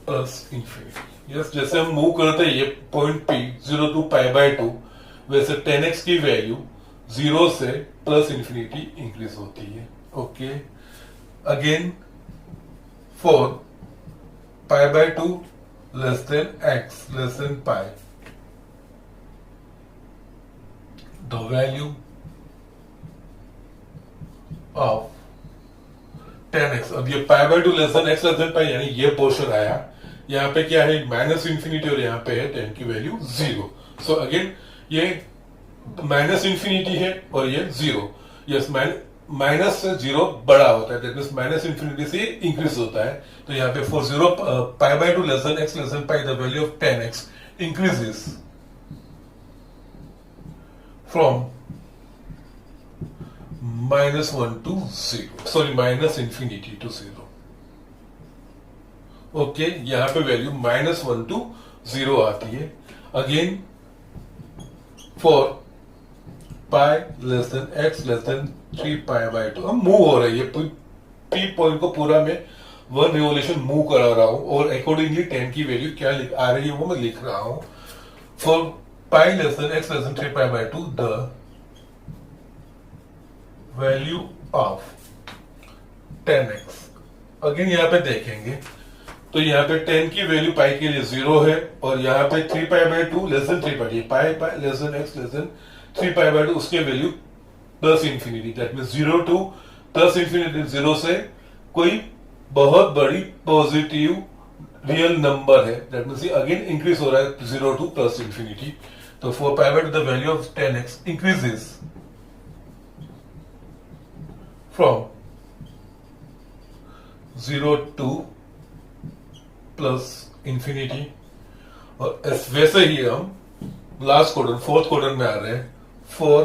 plus infinity. Yes, जैसे हम मूव करते हैं ये point P 0 to pi by 2, वैसे 10x की वैल्यू 0 से प्लस इंफिनिटी इंक्रीज होती है, okay. Again for pi by 2 less than x less than pi, the value of 10x, अब ये pi by 2 less than x less than pi यानी ये portion आया, यहाँ पे क्या है माइनस इंफिनिटी और यहाँ पे है 10 की वैल्यू 0। सो अगेन ये माइनस इंफिनिटी है और ये 0, यस, माइनस से 0 बड़ा होता है, दैट मींस माइनस इंफिनिटी से इंक्रीज होता है। तो यहाँ पे for 0 pi by 2 less than x less than pi, the value of 10x increases from -1 to 0, sorry minus infinity to 0, okay. यहां पे वैल्यू -1 to 0 आती है। Again for pi less than x less then 3 pi by 2। हम move हो रही है P point को पूरा मैं 1 रिवोल्यूशन मूव करा रहा हूं और अकॉर्डिंगली 10 की वैल्यू क्या आ रही है वो मैं लिख रहा हूं। For pi less than x less then 3 pi by 2 the value of 10x। Again यहाँ पे देखेंगे तो यहाँ पे 10 की वैल्यू पाई के लिए 0 है और यहाँ पे 3 pi by 2 less then 3 pi, pi pi less than x less then 3 pi by 2 उसके value plus infinity, that means 0 to plus infinity. 0 से कोई बहुत बड़ी पॉजिटिव रियल नंबर है, दैट मींस अगेन इंक्रीज हो रहा है 0 टू प्लस इंफिनिटी। तो for pi by 2 the value of 10x increases from 0 to plus infinity. और वैसे ही हम लास्ट क्वाड्रेंट फोर्थ क्वाड्रेंट में आ रहे हैं। For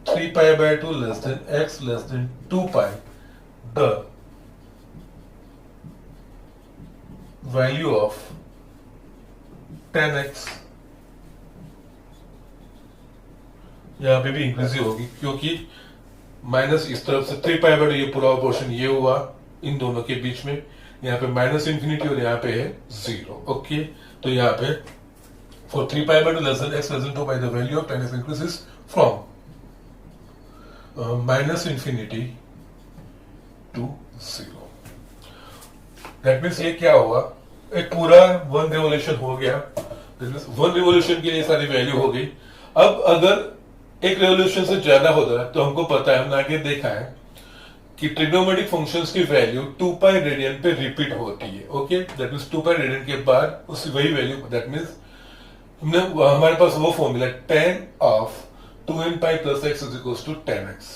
3 pi by 2 less than x less than 2 pi the value of 10x यहां पे भी इंक्रीज होगी क्योंकि माइनस इस तरफ से 3 पाई बाय 2 ये पूरा पोर्शन ये हुआ इन दोनों के बीच में, यहाँ पे माइनस इंफिनिटी और यहाँ पे है 0। ओके, तो यहाँ पे for 3 pi by 2 less than x less than 2 pi the value of 10x increases from minus infinity to 0। That means ये क्या हुआ, एक पूरा 1 रिवोल्यूशन हो गया। 1 रिवोल्यूशन के लिए सारी वैल्यू हो गई। अब अगर एक रेवोल्यूशन से ज्यादा होता है तो हमको पता है, हमने आगे देखा है कि ट्रिग्नोमेट्रिक फंक्शंस की वैल्यू 2 पाई रेडियन पे रिपीट होती है। Okay, that means 2 pi radian के बाद उसी वही वैल्यू, दैट मींस हमने हमारे पास वो formula tan of 2n pi plus x is equals to 10x।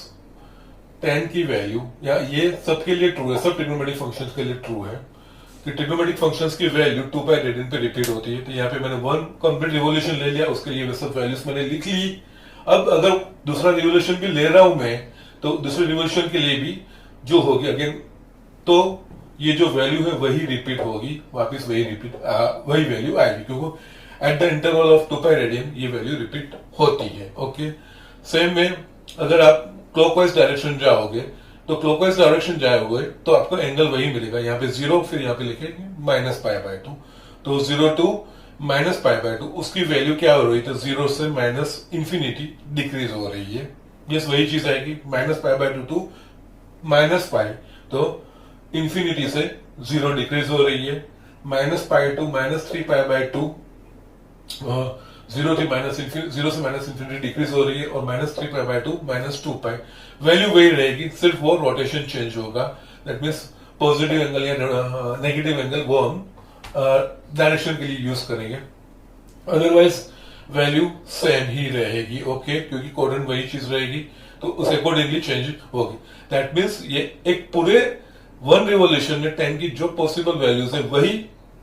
10 की वैल्यू या ये सबके लिए ट्रू है, सब ट्रिग्नोमेट्रिक फंक्शंस के लिए ट्रू है कि ट्रिग्नोमेट्रिक फंक्शंस की वैल्यू 2 पाई रेडियन पे रिपीट होती है। तो यहाँ पे मैंने 1 कंप्लीट रिवोल्यूशन ले लिया, उसके लिए वे सब वैल्यूज मैंने लिख ली। अब अगर दूसरा रिवोल्यूशन भी ले रहा हूं मैं तो दूसरे रिवोल्यूशन के लिए भी जो होगी अगेन, तो ये जो वैल्यू है वही रिपीट होगी, वापस वही रिपीट वही वैल्यू आएगी क्योंकि at the interval of 2 pi radian ये वैल्यू रिपीट होती है। ओके, सेम में अगर आप क्लॉकवाइज डायरेक्शन जाओगे तो क्लॉकवाइज डायरेक्शन जाओगे तो आपको एंगल वही मिलेगा, यहाँ पे 0 फिर यहाँ पे लिखे माइनस पाई बाय 2, तो 0 टू माइनस पाई बाय 2 उसकी वैल्यू क्या हो रही है, तो 0 से माइनस इंफिनिटी डिक्रीज हो रही है। यस, वही चीज आएगी, minus pi by 2 to minus pi, तो इंफिनिटी से 0 डिक्रीज हो रही है। Minus pi to minus 3 pi by 2 0 से माइनस इंफिनिटी डिक्रीज हो रही है और minus 3 pi by 2 minus 2 pi, value वही रहेगी, सिर्फ वो रोटेशन चेंज होगा। दैट मीन्स पॉजिटिव एंगल या नेगेटिव एंगल वो हम डायरेक्शन के लिए यूज करेंगे, अदरवाइज वैल्यू सेम ही रहेगी। ओके, क्योंकि कोऑर्डिनेट वही चीज रहेगी तो उस अकॉर्डिंगली चेंज होगी। दैट मीन्स ये एक पूरे 1 रिवोल्यूशन में 10 की जो पॉसिबल वैल्यूज है वही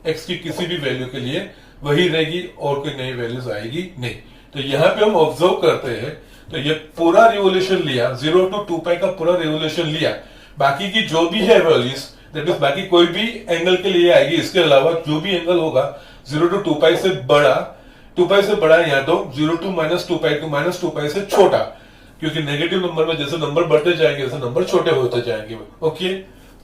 x की किसी भी वैल्यू के लिए वही रहेगी और कोई नई वैल्यूज आएगी नहीं। तो यहाँ पे हम ऑब्जर्व करते हैं तो ये पूरा रिवोल्यूशन लिया, 0 टू 2 पाई का पूरा रिवोल्यूशन लिया, बाकी की जो भी है वैल्यूज दैट मींस बाकी कोई भी एंगल के लिए आएगी, इसके अलावा जो भी एंगल होगा 0 टू 2 पाई से बड़ा, 2 पाई से बड़ा या तो 0 to minus 2 pi to minus 2 pi से छोटा, क्योंकि नेगेटिव नंबर में जैसे नंबर बढ़ते जाएंगे वैसे नंबर छोटे होते जाएंगे। ओके,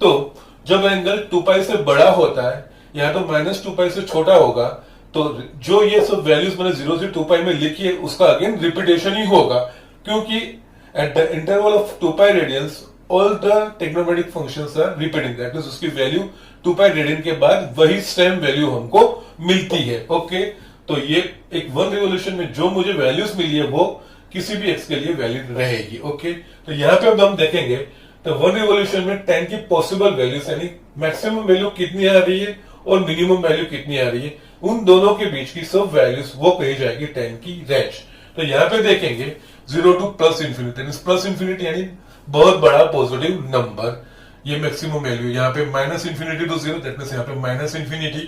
तो जब एंगल 2 पाई से बड़ा होता है या तो माइनस 2 पाई से छोटा होगा तो जो ये सब वैल्यूज मैंने 0 से 2 पाई में लिखी है उसका अगेन रिपीटेशन ही होगा, क्योंकि at the interval of 2 pi radians all the trigonometric functions are repeating, that means उसकी वैल्यू 2 पाई रेडियन के बाद वही सेम वैल्यू हमको मिलती है। ओके, तो ये एक 1 रिवोल्यूशन में जो मुझे वैल्यूज मिली है वो किसी भी एक्स के लिए वैलिड रहेगी। ओके, तो यहाँ पे अब हम देखेंगे तो 1 रिवोल्यूशन में 10 की पॉसिबल वैल्यूज यानी मैक्सिमम वैल्यू कितनी आ रही है और मिनिमम वैल्यू कितनी आ रही है, उन दोनों के बीच की सब वैल्यूज वो कही जाएगी 10 की रेंज। तो यहाँ पे देखेंगे 0 to plus infinity, plus infinity यानी बहुत बड़ा पॉजिटिव नंबर, ये मैक्सिमम वैल्यू। यहाँ पे minus infinity to 0 that means यहाँ पे माइनस इंफिनिटी,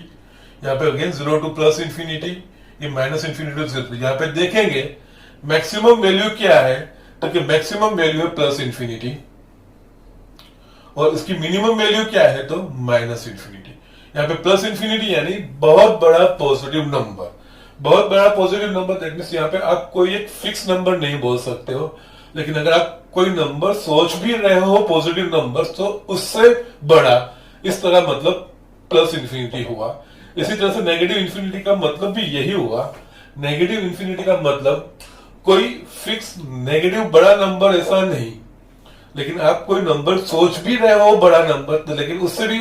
यहाँ पे अगेन 0 टू प्लस इंफिनिटी, ये माइनस इंफिनिटी टू 0। यहाँ पे देखेंगे मैक्सिमम वैल्यू क्या है, तो कि मैक्सिमम वैल्यू है प्लस इंफिनिटी और इसकी मिनिमम वैल्यू क्या है तो माइनस इंफिनिटी। यहाँ पे प्लस इंफिनिटी यानी बहुत बड़ा पॉजिटिव नंबर, बहुत बड़ा पॉजिटिव नंबर दैट मींस यहाँ पे आप कोई एक फिक्स नंबर नहीं बोल सकते हो, लेकिन अगर आप कोई नंबर सोच भी रहे हो पॉजिटिव नंबर तो उससे बड़ा, इस तरह मतलब प्लस इंफिनिटी हुआ। इसी तरह से नेगेटिव इंफिनिटी का मतलब भी यही हुआ। नेगेटिव इंफिनिटी का मतलब कोई फिक्स नेगेटिव बड़ा नंबर ऐसा नहीं, लेकिन आप कोई नंबर सोच भी रहे हो बड़ा नंबर तो लेकिन उससे भी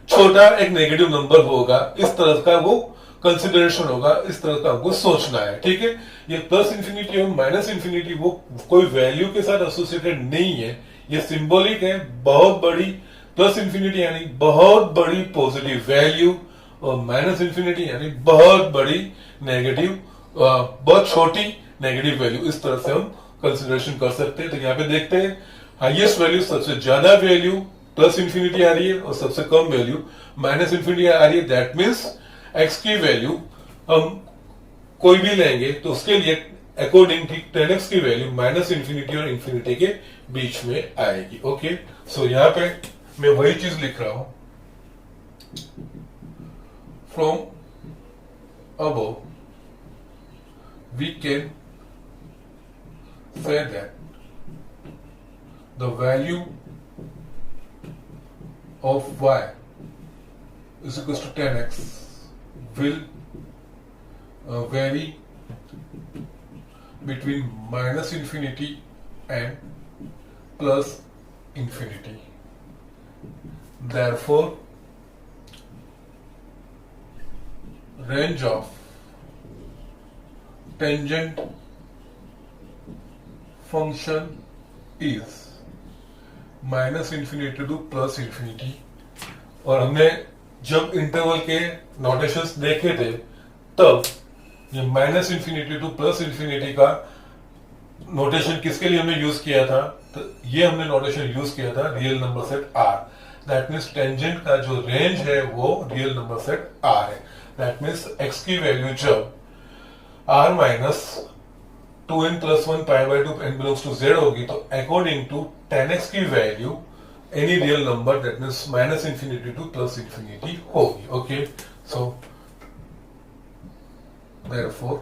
छोटा एक नेगेटिव नंबर होगा, इस तरह का वो कंसिडरेशन होगा, इस तरह का हमको सोचना है। ठीक है, ये प्लस इंफिनिटी और माइनस इंफिनिटी वो कोई वैल्यू के साथ एसोसिएटेड नहीं है, ये सिंबॉलिक है। बहुत बड़ी प्लस इंफिनिटी यानी बहुत बड़ी पॉजिटिव वैल्यू, और माइनस इंफिनिटी यानी बहुत बड़ी नेगेटिव, बहुत छोटी नेगेटिव वैल्यू, इस तरह से हम कंसिडरेशन कर सकते हैं। तो यहाँ पे देखते हैं हाईएस्ट वैल्यू, सबसे ज्यादा वैल्यू प्लस इंफिनिटी आ रही है और सबसे कम वैल्यू माइनस इंफिनिटी आ रही है। दैट मीन्स एक्स की वैल्यू हम कोई भी लेंगे तो उसके लिए अकॉर्डिंग टू 10x की वैल्यू माइनस इंफिनिटी और इंफिनिटी के बीच में आएगी। ओके, सो यहाँ पे मैं वही चीज लिख रहा हूं, from above we can say that the value of y is equals to 10x will vary between minus infinity and plus infinity. Therefore, range of tangent function is minus infinity to plus infinity. और हमने जब interval के notations देखे थे तब ये minus infinity to plus infinity का notation किसके लिए हमने यूज किया था, तो ये हमने नोटेशन यूज किया था real number set R. That means tangent का जो रेंज है वो रियल नंबर सेट आर है। दैट मीन्स एक्स की वैल्यू जब R minus 2n plus 1 pi by 2 n belongs to z होगी तो अकॉर्डिंग टू 10x की value any real number that means minus infinity to plus infinity होगी। Okay, so therefore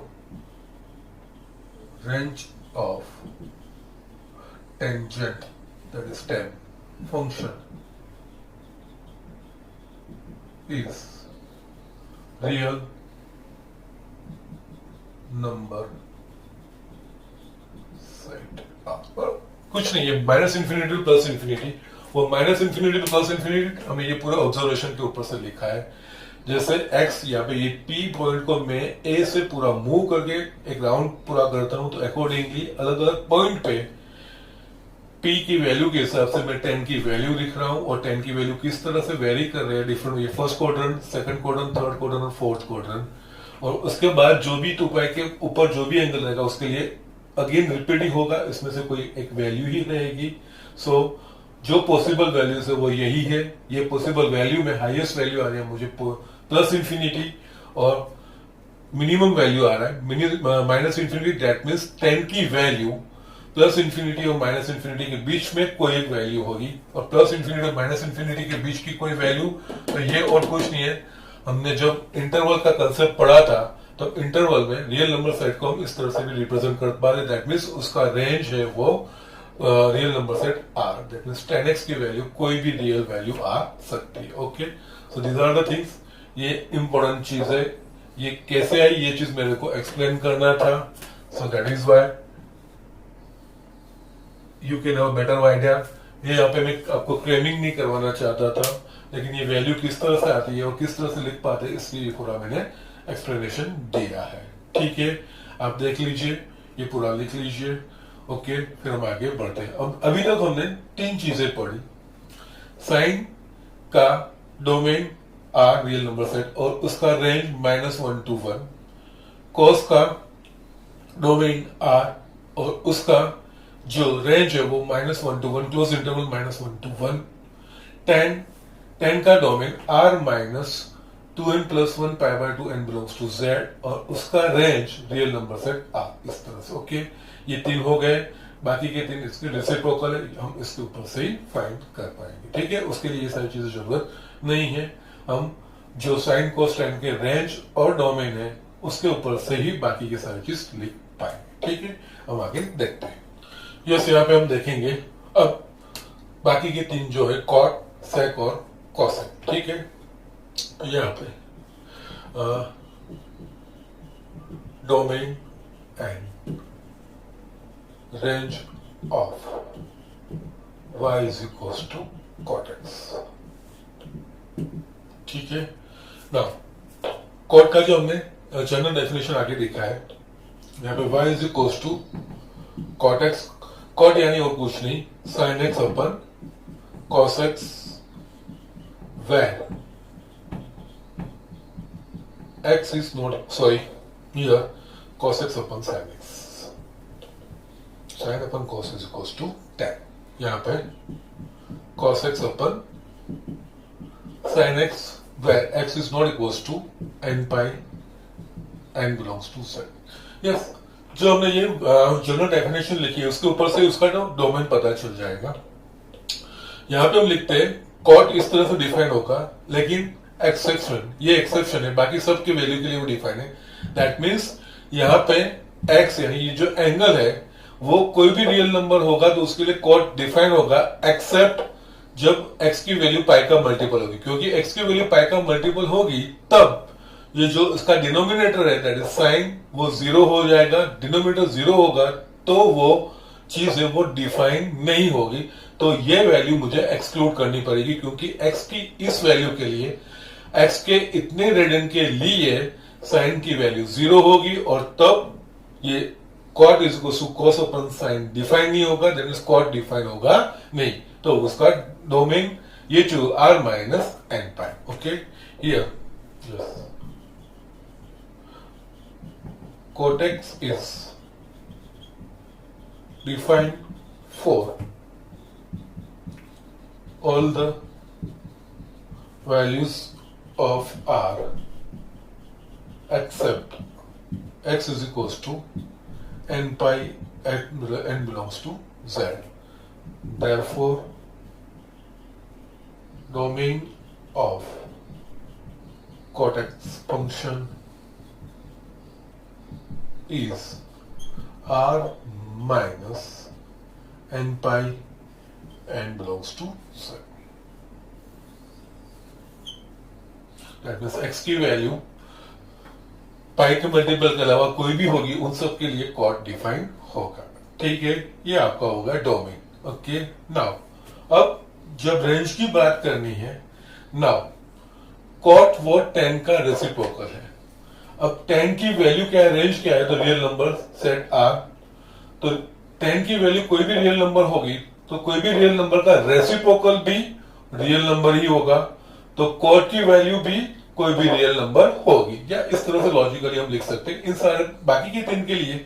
range of tangent that is tan function is real number कुछ नहीं है minus infinity to plus infinity. वो minus infinity to plus infinity हमें ये पूरा observation के ऊपर से लिखा है। जैसे x यहाँ पे ये p पॉइंट को मैं a से पूरा मूव करके एक राउंड पूरा करता हूं तो अकॉर्डिंगली अलग अलग पॉइंट पे p की वैल्यू के हिसाब से मैं 10 की वैल्यू लिख रहा हूं, और 10 की वैल्यू किस तरह से वेरी कर रहे हैं डिफरेंट, ये first quadrant, second quadrant, third quadrant और फोर्थ क्वाड्रेंट। और उसके बाद जो भी 2π के ऊपर जो भी एंगल रहेगा उसके लिए अगेन रिपीट ही होगा, इसमें से कोई एक वैल्यू ही रहेगी। सो जो पॉसिबल वैल्यूज है वो यही है। ये पॉसिबल वैल्यू में हाईएस्ट वैल्यू आ रही है मुझे प्लस इंफिनिटी, और मिनिमम वैल्यू आ रहा है माइनस इंफिनिटी। दैट मीन्स 10 की वैल्यू प्लस इंफिनिटी और माइनस इंफिनिटी के बीच में कोई एक वैल्यू होगी, और प्लस इंफिनिटी और माइनस इंफिनिटी के बीच की कोई वैल्यू, तो ये और कुछ नहीं है। हमने जब इंटरवल का कंसेप्ट पढ़ा था तो इंटरवल में रियल नंबर सेट को हम इस तरह से भी रिप्रेजेंट कर पा रहे। दैट मीन्स उसका रेंज है वो real number set R. That means 10x की वैल्यू कोई भी रियल वैल्यू आ सकती है। Okay, so these are the things. ये इंपॉर्टेंट चीज है, ये कैसे आई ये चीज मेरे को एक्सप्लेन करना था। So that is why you can have better idea. ये यहाँ पे मैं आपको क्लेमिंग नहीं करवाना चाहता था, लेकिन ये वैल्यू किस तरह से आती है और किस तरह से लिख पाते हैं इसलिए पूरा मैंने एक्सप्लेनेशन दिया है। ठीक है, आप देख लीजिए, ये पूरा लिख लीजिए। ओके, फिर हम आगे बढ़ते हैं। अब अभी तक हमने 3 चीजें पढ़ी। साइन का domain are real number set और उसका रेंज -1 to 1, कॉस का डोमेन आर और उसका जो रेंज है वो -1 to 1, close interval -1 to 1, tan का domain are minus 2n plus 1 pi by 2 n belongs to z और उसका range real number set R, इस तरह से। ओके, ये 3 हो गए, बाकी के 3 इसके रेसिप्रोकल है, हम इसके ऊपर से ही फाइंड कर पाएंगे। ठीक है, उसके लिए ये सारी चीजें जरूरत नहीं है। हम जो साइन कोस tan के रेंज और डोमेन है उसके ऊपर से ही बाकी की सारी चीज लिख पाए। ठीक है, हम आगे देखते हैं। यस, यहाँ पे हम देखेंगे अब बाकी के तीन जो है कॉट, सेक और कॉसेक। ठीक है, यहाँ पे domain and range of y is equals to cot x। ठीक है, नाउ कॉट का जो हमने जनरल डेफिनेशन आगे देखा है, यहाँ पे y is equals to cot x। Cot यानी और कुछ नहीं, sin x upon cos x where x is not, sorry, here cos x upon sin x, sin upon cos is equals to tan। यहाँ पे cos x upon sin x where x is not equals to n pi n belongs to z। Yes, जो हमने ये general definition लिखी है उसके ऊपर से उसका डोमेन पता चल जाएगा। यहाँ पे हम लिखते हैं कॉट इस तरह से डिफाइन होगा, लेकिन एक्सेप्शन, ये एक्सेप्शन है, बाकी सब की वैल्यू के लिए वो डिफाइन है। दैट मीन्स यहाँ पे x यानी ये जो एंगल है वो कोई भी रियल नंबर होगा तो उसके लिए कॉट डिफाइन होगा, एक्सेप्ट जब x की वैल्यू पाई का मल्टीपल होगी, क्योंकि x की वैल्यू पाई का मल्टीपल होगी तब ये जो इसका डिनोमिनेटर है दैट इज साइन वो जीरो हो जाएगा। डिनोमिनेटर जीरो होगा तो वो चीज है वो डिफाइन नहीं होगी, तो ये वैल्यू मुझे एक्सक्लूड करनी पड़ेगी, क्योंकि x की इस वैल्यू के लिए, x के इतने रेडियन के लिए साइन की वैल्यू जीरो होगी और तब ये cot is equal to cos upon sine define नहीं होगा, दैट इज कॉट डिफाइन होगा नहीं, तो उसका डोमेन ये जो r minus n pi. Okay, here yes cot x is defined for all the values of r except x is equals to n pi n belongs to z। Therefore domain of cot x function is r minus n pi n belongs to z। That means x की value pi के multiple के अलावा कोई भी होगी, उन सब के लिए कॉट डिफाइन होगा। ठीक है, ये आपका होगा डोमेन। ओके, नाउ अब जब रेंज की बात करनी है, नाउ कॉट वो 10 का रेसिप्रोकल है। अब 10 की वैल्यू क्या है, रेंज क्या है, तो रियल नंबर सेट आर, तो 10 की वैल्यू कोई भी रियल नंबर होगी तो कोई भी रियल नंबर का रेसिप्रोकल भी रियल नंबर ही होगा, तो कॉट की वैल्यू भी कोई भी रियल नंबर होगी, या इस तरह से लॉजिकली हम लिख सकते हैं। इन सारे बाकी के तीन के लिए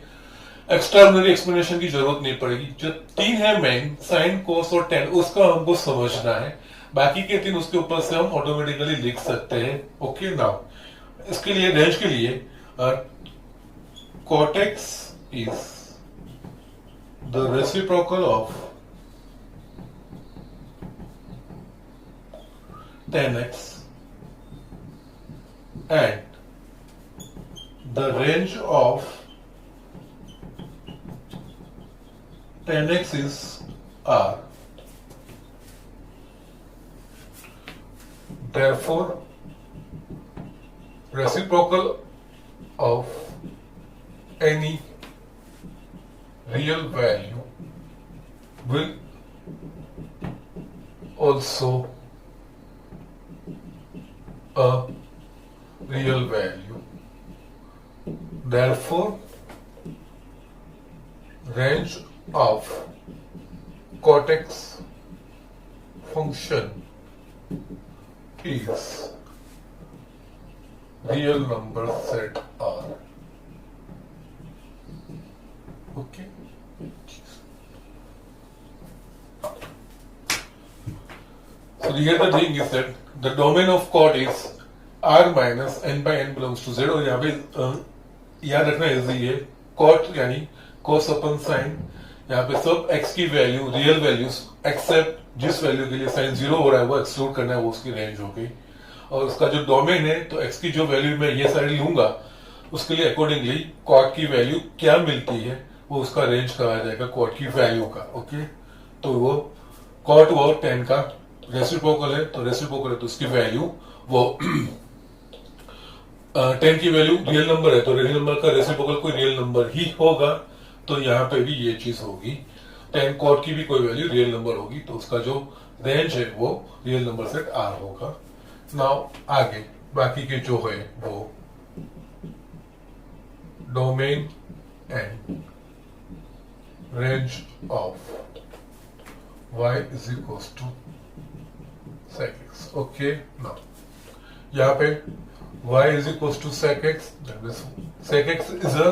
एक्स्ट्राऑर्डिनरी एक्सप्लेनेशन की जरूरत नहीं पड़ेगी। जो तीन है मेन, साइन, कोस और टेन, उसका हमको समझना है, बाकी के तीन उसके ऊपर से हम ऑटोमेटिकली लिख सकते हैं। ओके, नाउ इसके लिए रेंज के लिए cot x is the reciprocal of tan x and the range of tan x is r। Therefore reciprocal of any real value will also a real value। Therefore range of cot x function is real number set R। Okay, so here the thing is that the domain of cot is R minus n by n belongs to z। और यहाँ पे याद रखना easy है, cot यानी cos अपन sin, यहाँ पे सब x की वैल्यू रियल वैल्यूज एक्सेप्ट जिस वैल्यू के लिए साइन जीरो हो रहा है वो एक्सक्लूड करना है, वो उसकी रेंज हो गई। और उसका जो डोमेन है तो x की जो वैल्यू मैं ये सारी लूंगा उसके लिए अकॉर्डिंगली कॉट की वैल्यू क्या मिलती है वो उसका रेंज कहा जाएगा कॉट की वैल्यू का। ओके, तो वो कॉट वो 10 का रेसिप्रोकल है, तो रेसिप्रोकल है तो उसकी वैल्यू वो 10 की वैल्यू रियल नंबर है तो रियल नंबर का रेसिप्रोकल कोई रियल नंबर ही होगा, तो यहाँ पे भी ये चीज होगी। 10 कॉट की भी कोई वैल्यू रियल नंबर होगी तो उसका जो रेंज है वो रियल नंबर सेट आर होगा। नाउ आगे बाकी के जो है वो domain and range of y is equals to sec x। Okay, now यहाँ पे y is equals to sec x, that means sec x is a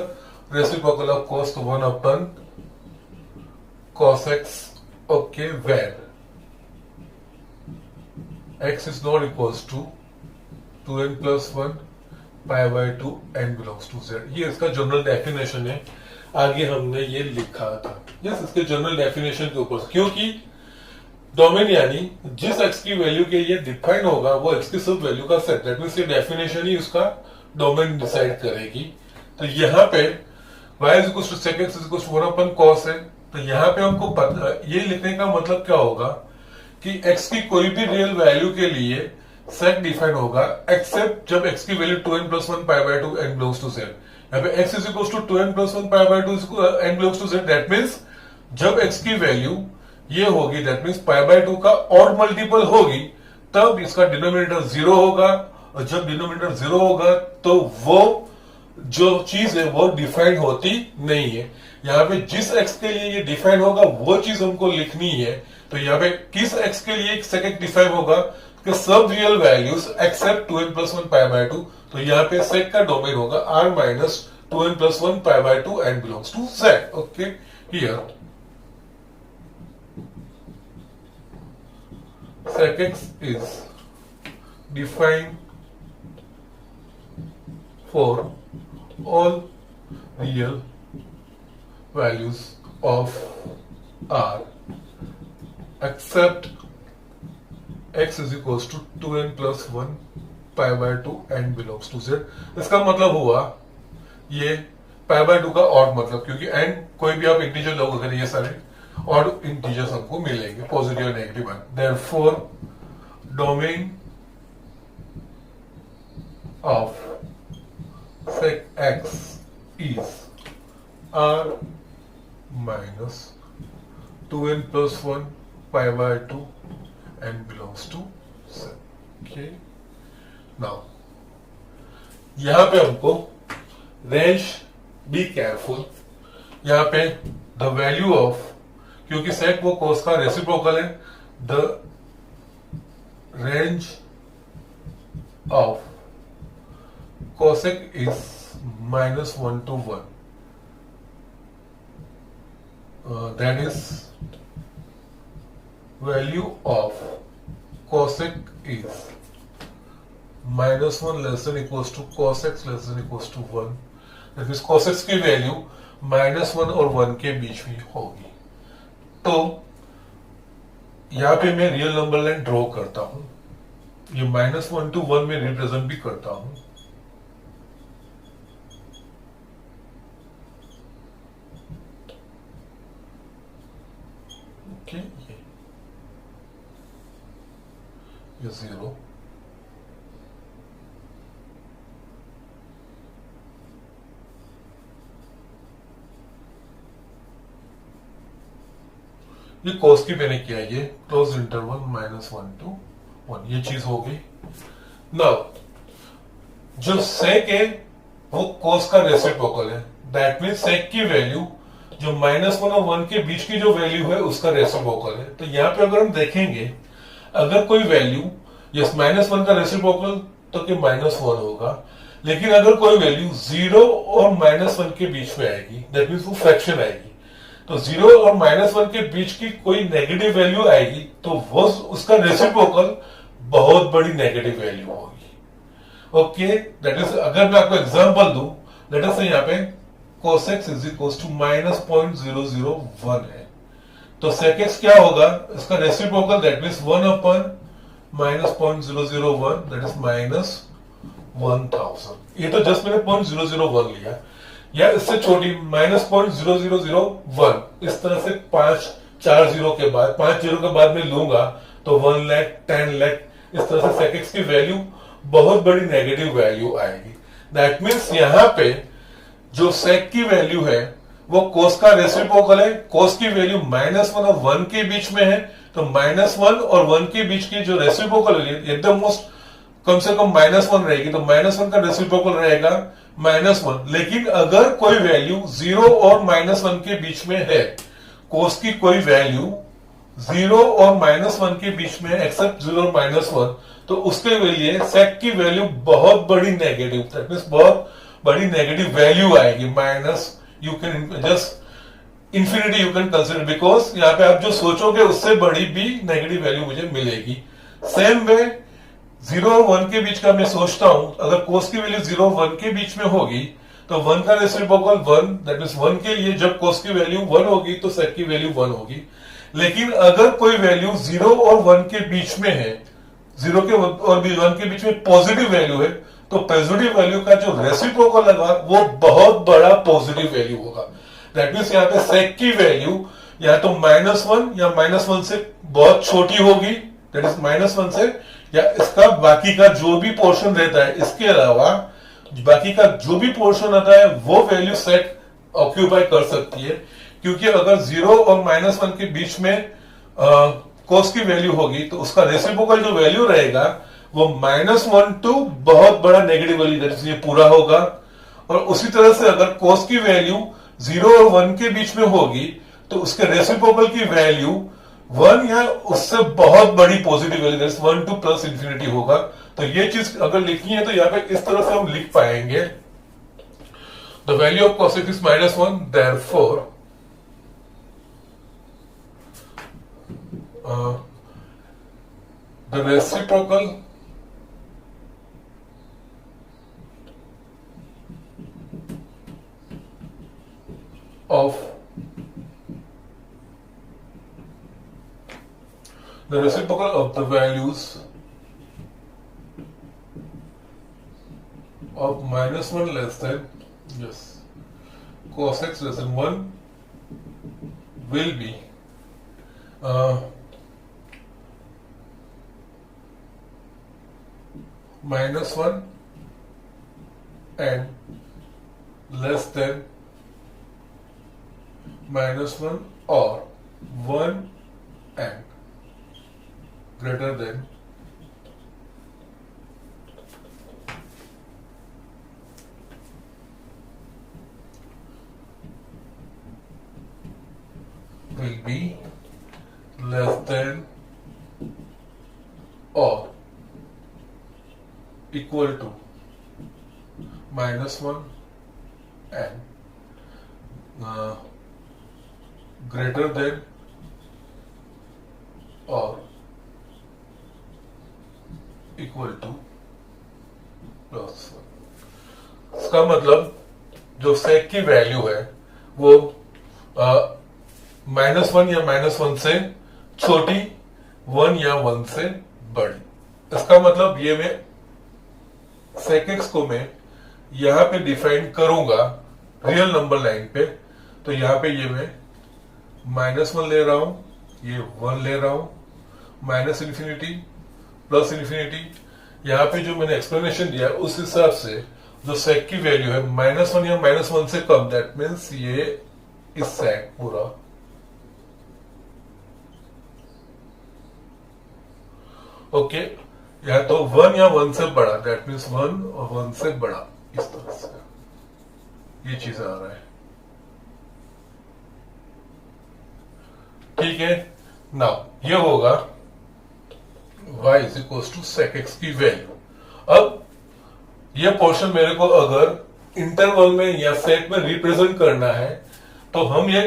reciprocal of cos 1 upon cos x, okay, where x is not equals to 2n plus 1 pi by 2 n belongs to z। ये इसका general definition है, आगे हमने ये लिखा था। Yes, इसके general definition के ऊपर, क्योंकि डोमेन यानी जिस x की वैल्यू के लिए डिफाइन होगा वो x की सब वैल्यू का सेट, दैट मींस ये डेफिनेशन ही उसका डोमेन डिसाइड करेगी। तो यहाँ पे y is equals to sec x is equals to 1 upon cos है, तो यहाँ पे हमको पता ये लिखने का मतलब क्या होगा कि x की कोई भी रियल वैल्यू के लिए सेट डिफाइन होगा एक्सेप्ट जब x की value 2n plus 1 pi by 2 n belongs to z। यहाँ पे x is equals to 2n plus 1 pi by 2 n belongs to z, that means जब x की वैल्यू ये होगी दैट मींस पाई बाय 2 का odd multiple होगी तब इसका डिनोमिनेटर 0 होगा, और जब डिनोमिनेटर 0 होगा तो वो जो चीज है वो डिफाइन होती नहीं है। यहाँ पे जिस x के लिए ये डिफाइन होगा वो चीज हमको लिखनी है, तो यहाँ पे किस x के लिए सेक डिफाइन होगा कि सब real values except 2n plus 1 pi by 2, तो यहाँ पे सेक का डोमेन होगा r minus 2n plus 1 pi by 2 and belongs to z। Okay, here sec x is defined for all real values of r except x is equals to 2n plus 1 pi by 2 and belongs to z। इसका मतलब हुआ ये pi by 2 का odd मतलब, क्योंकि n कोई भी आप इंटीजर लोग अगर ये सारे और इंटीजर्स हमको मिलेंगे पॉजिटिव और negative one. Therefore domain of sec x is r minus 2n plus 1 pi by 2 and belongs to z। okay, now यहां पे हमको रेंज बी केयरफुल, यहां पे द वैल्यू ऑफ, क्योंकि सेक वो कोस का रेसिप्रोकल है, the range of cosec is minus 1 to 1, that is value of cosec is minus 1 less than equals to cos x less than equals to 1, that is cos x की value -1 और 1 के बीच में होगी। तो यहां पे मैं रियल नंबर लाइन ड्रॉ करता हूं, ये -1 to 1 में रिप्रेजेंट भी करता हूं। ओके, ये 0, ये कोस की मैंने किया, ये क्लोज इंटरवल -1 to 1, ये चीज हो गई। नाउ जो सेक है वो कोस का रेसिप्रोकल है, दैट मींस सेक की वैल्यू जो -1 और 1 के बीच की जो वैल्यू है उसका रेसिप्रोकल है। तो यहाँ पे अगर हम देखेंगे, अगर कोई वैल्यू यस -1 का रेसिप्रोकल तो कि -1 होगा, लेकिन अगर कोई वैल्यू 0 और -1 के बीच में आएगी दैट मींस वो फ्रैक्शन आएगी, तो 0 और -1 के बीच की कोई नेगेटिव वैल्यू आएगी तो वो उसका रेसिप्रोकल बहुत बड़ी नेगेटिव वैल्यू होगी। ओके, दैट इज, अगर मैं आपको एग्जांपल दूं, लेट अस से यहाँ पे cos x is equals to -0.001 है, तो sec x क्या होगा, इसका reciprocal that means 1 upon -0.001, that is 1000। ये तो जस्ट मैंने 0.001 लिया, या इससे छोटी -0.0001, इस तरह से 4 जीरो के बाद 5 जीरो के बाद मैं लूंगा तो 1 लाख 10 लाख, इस तरह से सेक एक्स की वैल्यू बहुत बड़ी नेगेटिव वैल्यू आएगी। दैट मीन्स यहां पे जो सेक की वैल्यू है वो कोस का रेसिप्रोकल है। कोस की वैल्यू -1 और 1 के बीच में है, तो -1 और 1 के बीच की जो रेसिप्रोकल है एकदम मोस्ट कम से कम -1 रहेगी, तो -1 का रेसिप्रोकल रहेगा -1। लेकिन अगर कोई वैल्यू 0 और -1 के बीच में है, कोस की कोई वैल्यू 0 और -1 के बीच में एक्सेप्ट 0 और -1, तो उसके लिए सेक की वैल्यू बहुत बड़ी नेगेटिव, दैट मींस बहुत बड़ी नेगेटिव वैल्यू आएगी। Minus you can just infinity you can consider, because यहां पे आप जो सोचोगे उससे बड़ी भी नेगेटिव वैल्यू मुझे मिलेगी। सेम वे 0 और 1 के बीच का मैं सोचता हूं, अगर कोस की वैल्यू 0 और 1 के बीच में होगी तो 1 का रेसिप्रोकल 1, दैट मींस 1 के लिए जब कोस की वैल्यू 1 होगी तो सेक की वैल्यू 1 होगी। लेकिन अगर कोई वैल्यू 0 और 1 के बीच में है, 0 के और 1 के बीच में पॉजिटिव वैल्यू है, तो पॉजिटिव वैल्यू का जो रेसिप्रोकल लगा वो बहुत बड़ा पॉजिटिव वैल्यू होगा। दैट मींस यहाँ पे सेक की वैल्यू या तो -1 या -1 से बहुत छोटी होगी, दैट इज -1 से, या इसका बाकी का जो भी पोर्शन रहता है, इसके अलावा बाकी का जो भी पोर्शन आता है वो वैल्यू सेक ऑक्यूपाई कर सकती है। क्योंकि अगर 0 और -1 के बीच में कोस की वैल्यू होगी तो उसका रेसिप्रोकल जो वैल्यू रहेगा वो -1 टू बहुत बड़ा नेगेटिव वैल्यू, दैट इज ये पूरा होगा। और उसी तरह से अगर कोस की वैल्यू 0 और 1 के बीच में होगी तो उसके रेसिप्रोकल की वैल्यू 1 या उससे बहुत बड़ी positive value, that is 1 to plus infinity होगा। तो ये चीज अगर लिखनी है तो यहाँ पे इस तरह से हम लिख पाएंगे, the value of cos x is -1, therefore the reciprocal of the values of -1 less than, yes, cos x less than 1 will be -1 and less than -1 or 1 and greater than will be less than or equal to -1 and greater than or equal to +1। इसका मतलब जो सेक की value है वो -1 या -1 से छोटी, 1 या 1 से बड़ी। इसका मतलब ये मैं सेक एक्स को मैं यहां पे डिफाइन करूंगा रियल नंबर लाइन पे, तो यहां पे ये मैं -1 ले रहा हूं, ये 1 ले रहा हूं, -इंफिनिटी प्लस इंफिनिटी। यहां पे जो मैंने एक्सप्लेनेशन दिया उस हिसाब से जो सेक की वैल्यू है -1 या -1 से कम, दैट मीन्स ये इस सेक पूरा ओके, या तो 1 या 1 से बड़ा, दैट मीन्स 1 और 1 से बड़ा, इस तरह से ये चीज आ रहा है। ठीक है, नाउ ये होगा y is equal to sec x की वैल्यू। अब ये पोर्शन मेरे को अगर इंटरवल में या सेट में रिप्रेजेंट करना है तो हम ये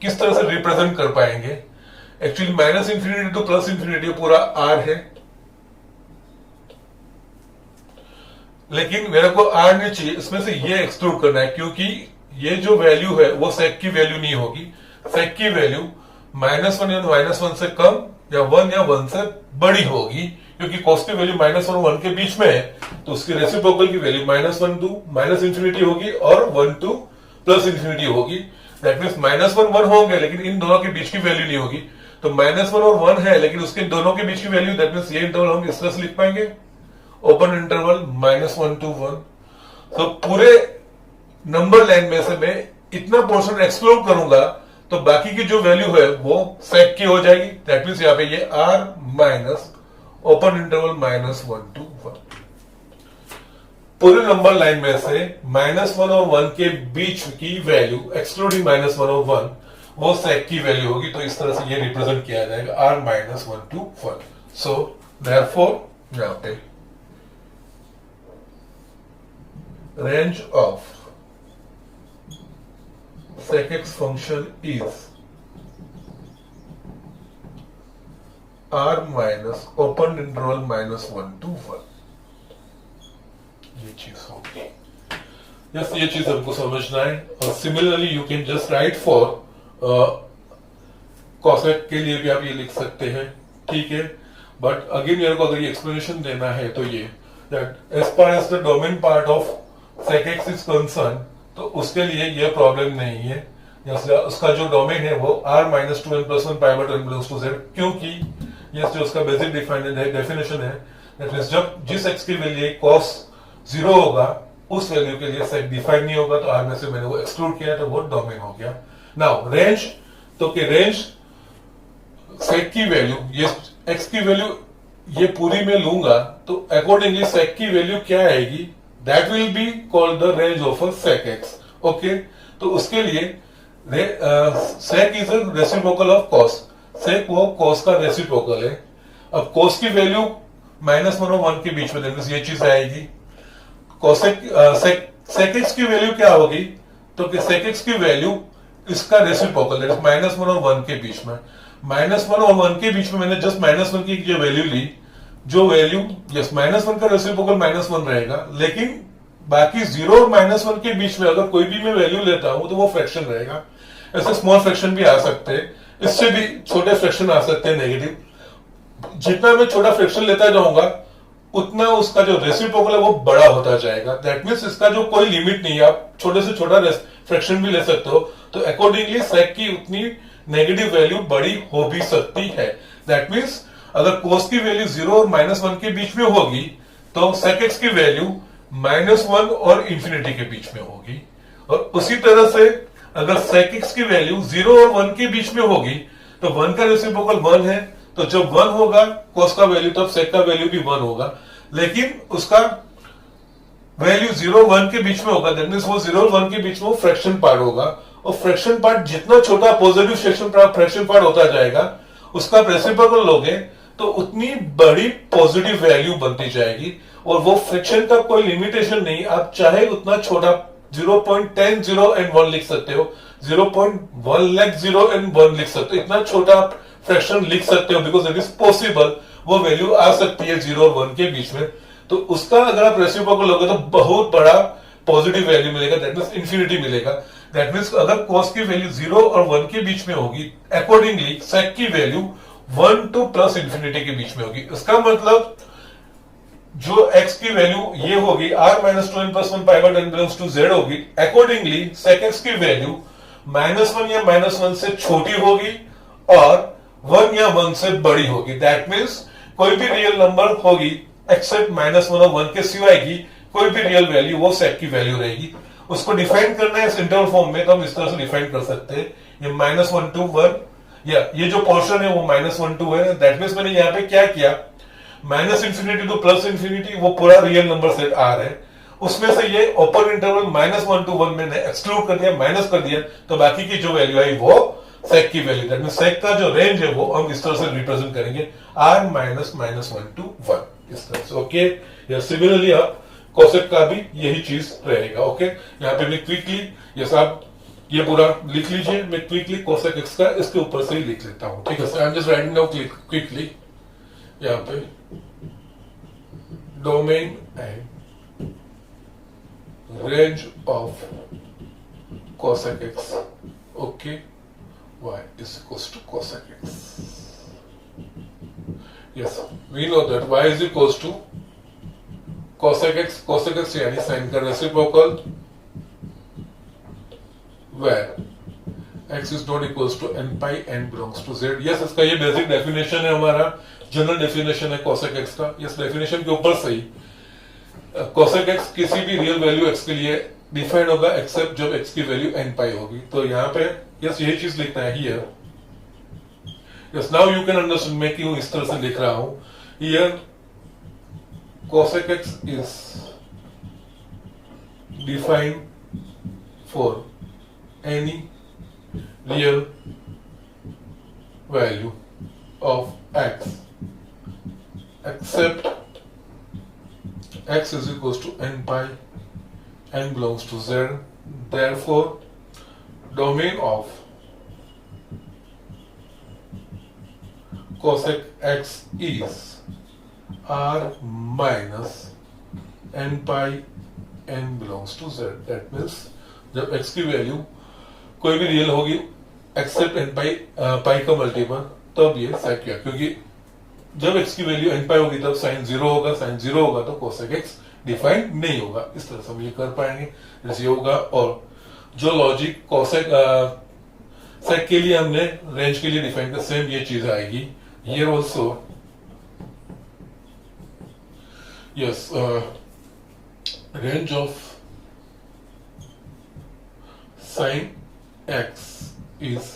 किस तरह से रिप्रेजेंट कर पाएंगे? Actually -infinity to plus infinity पूरा r है, लेकिन मेरे को r नहीं चाहिए, इसमें से ये एक्सक्लूड करना है क्योंकि ये जो वैल्यू है वो सेक की वैल्यू नहीं होगी। सेक की वैल्यू -1 या -1 से कम या 1 या 1 से बड़ी होगी, क्योंकि cos की वैल्यू -1 और 1 के बीच में है, तो उसकी रेसिप्रोकल की वैल्यू -1 टू -इंफिनिटी होगी और 1 टू +इंफिनिटी होगी। दैट मीन्स -1 1 होंगे, लेकिन इन दोनों के बीच की वैल्यू नहीं होगी। तो -1 और 1 है, लेकिन उसके दोनों के बीच की वैल्यू, दैट मीन्स ये इंटरवल हम इस तरह से लिख पाएंगे, ओपन इंटरवल -1 टू 1। तो पूरे नंबर लाइन में से मैं इतना पोर्शन एक्सक्लूड करूंगा, तो बाकी की जो वैल्यू है वो सेक की हो जाएगी। दैट मीन्स यहां पे ये r minus open interval -1 to 1। पूरे नंबर लाइन में से -1 और 1 के बीच की वैल्यू एक्सक्लूडिंग -1 और 1 वो सेक की वैल्यू होगी। तो इस तरह से ये रिप्रेजेंट किया जाएगा r -1 टू 1। सो देयरफॉर यहां पे range of sec x function is r minus open interval -1 to 1। ये चीज होगी। यस, ये चीज हमको समझना है। और similarly you can just right for cosec के लिए भी आप ये लिख सकते हैं, ठीक है। बट अगेन मेरे को अगर ये एक्सप्लेनेशन देना है तो ये that as far as the domain part of sec x is concern, तो उसके लिए ये प्रॉब्लम नहीं है। उसका जो डोमेन है वो r -2n + 1 π/2n belongs to z, क्योंकि ये जो उसका बेसिक डेफिनेशन है, दैट मींस जब जिस x की वैल्यू cos 0 होगा उस वैल्यू के लिए सेक डिफाइन नहीं होगा, तो r में से मैंने वो एक्सक्लूड किया, तो वो डोमेन हो गया। नाउ रेंज, तो कि रेंज सेक की वैल्यू, ये x की वैल्यू ये पूरी में लूंगा, तो अकॉर्डिंगली सेक की वैल्यू क्या आएगी, that will be called the range of a sec x। Okay, तो उसके लिए sec is a reciprocal of cos. Sec वो कॉस का रेसिप्रोकल है। अब कॉस की वैल्यू -1 और 1 के बीच में, ये चीज आएगी। कोसेक सेक एक्स की वैल्यू क्या होगी, तो कि सेक एक्स की वैल्यू इसका रेसिप्रोकल है -1 और 1 के बीच में। -1 और 1 के बीच में मैंने जस्ट -1 की जो वैल्यू ली, जो वैल्यू यस -1 का रेसिप्रोकल -1 रहेगा, लेकिन बाकी 0 और -1 के बीच में अगर कोई भी मैं वैल्यू लेता हूं तो वो फ्रैक्शन रहेगा। ऐसे स्मॉल फ्रैक्शन भी आ सकते हैं, इससे भी छोटे फ्रैक्शन आ सकते हैं नेगेटिव। जितना मैं छोटा फ्रैक्शन लेता जाऊंगा उतना उसका जो रेसिप्रोकल है वो बड़ा होता जाएगा। दैट मीन्स इसका जो कोई लिमिट नहीं है, आप छोटे से छोटा फ्रैक्शन भी ले सकते हो। तो अकॉर्डिंगली सेक की उतनी नेगेटिव वैल्यू बड़ी हो भी सकती है। दैट मीन्स अगर कोस की वैल्यू 0 और -1 के बीच में होगी, तो सेक एक्स की वैल्यू -1 और इंफिनिटी के बीच में होगी। और उसी तरह से अगर सेक एक्स की वैल्यू 0 और 1 के बीच में होगी, तो 1 का रेसिप्रोकल 1 है, तो जब 1 होगा कोस का वैल्यू, तब सेक का वैल्यू भी 1 होगा। लेकिन उसका वैल्यू 0 1 के बीच में होगा, दैट मींस वो 0 और 1 के बीच में वो फ्रैक्शन पार्ट होगा। और फ्रैक्शन पार्ट जितना छोटा पॉजिटिव फ्रैक्शन पार्ट होता जाएगा, उसका रेसिप्रोकल लोगे तो उतनी बड़ी पॉजिटिव वैल्यू बनती जाएगी। और वो फ्रैक्शन का कोई लिमिटेशन नहीं, आप चाहे उतना छोटा 0.10 0 and 1 लिख सकते हो, 0.1 lakh 0 and 1 लिख सकते हो, इतना छोटा फ्रैक्शन लिख सकते हो, बिकॉज इट इज पॉसिबल। वो वैल्यू आ सकती है 0 और 1 के बीच में। तो उसका अगर आप रेसिप्रोकल लोगे तो बहुत बड़ा पॉजिटिव वैल्यू मिलेगा, दैट मींस इंफिनिटी मिलेगा। दैट मींस अगर कॉस की वैल्यू 0 और 1 के बीच में होगी, अकॉर्डिंगली सेक की वैल्यू 1 to प्लस इंफिनिटी के बीच में होगी। इसका मतलब जो x की वैल्यू ये होगी r -2n + 1 π/10 belongs to z होगी, अकॉर्डिंगली सेक x की वैल्यू -1 या -1 से छोटी होगी और 1 या 1 से बड़ी होगी। दैट मींस कोई भी रियल नंबर होगी एक्सेप्ट -1 और 1 के सिवाय की कोई भी रियल वैल्यू वो सेक की वैल्यू रहेगी। उसको डिफाइन करना है इस इंटरवल फॉर्म में, तो हम इस तरह से डिफाइन कर सकते हैं, ये -1 to 1, या ये जो पोर्शन है वो -1 to 1 है। दैट मींस मैंने यहाँ पे क्या किया, -इंफिनिटी टू प्लस इंफिनिटी वो पूरा रियल नंबर सेट आ रहा है, उसमें से ये ओपन इंटरवल -1 to 1 मैंने एक्सक्लूड कर दिया, माइनस कर दिया, तो बाकी की जो वैल्यू आई वो सेक की वैल्यू। दैट मींस सेक का जो रेंज है वो हम इस तरह से रिप्रेजेंट करेंगे, r -1 to 1 इस तरह से। ओके, या सिमिलरली आप कोसेक का भी यही चीज रहेगा। ओके, यहाँ पे मैं क्विकली, यस आप ये पूरा लिख लीजिए, मैं क्विकली कोसेक एक्स का इसके ऊपर से ही लिख लेता हूं। ठीक है, I am just writing down quickly. यहाँ पे domain and range of cosec x, okay, y is equals to cosec x। Yes, we know that y is equals to cosec x यानी साइन का reciprocal, where x is not equals to n pi n belongs to z. Yes, इसका ये basic definition है, हमारा general definition है cosec x का. इस definition के ऊपर से ही cosec x किसी भी रियल वैल्यू x के लिए डिफाइंड होगा एक्सेप्ट जब x की वैल्यू n pi होगी. तो यहाँ पे यस यही चीज लिखना है here. Yes, now you can understand. मैं क्यों इस तरह से लिख रहा हूं. Here cosec x is defined for any real value of x except x is equals to n pi, n belongs to z. Therefore, domain of cosec x is r minus n pi n belongs to z. That means जब x की value कोई भी real होगी accept n pi का multiple, तब ये set किया, क्योंकि जब x की वैल्यू n pi होगी तब साइन जीरो होगा, साइन जीरो होगा तो cosec x डिफाइन नहीं होगा. इस तरह से हम ये कर पाएंगे, जैसे होगा. और जो लॉजिक cosec sec के लिए हमने रेंज के लिए डिफाइन किया, सेम ये चीज आएगी. Here also, yes, range of sin x is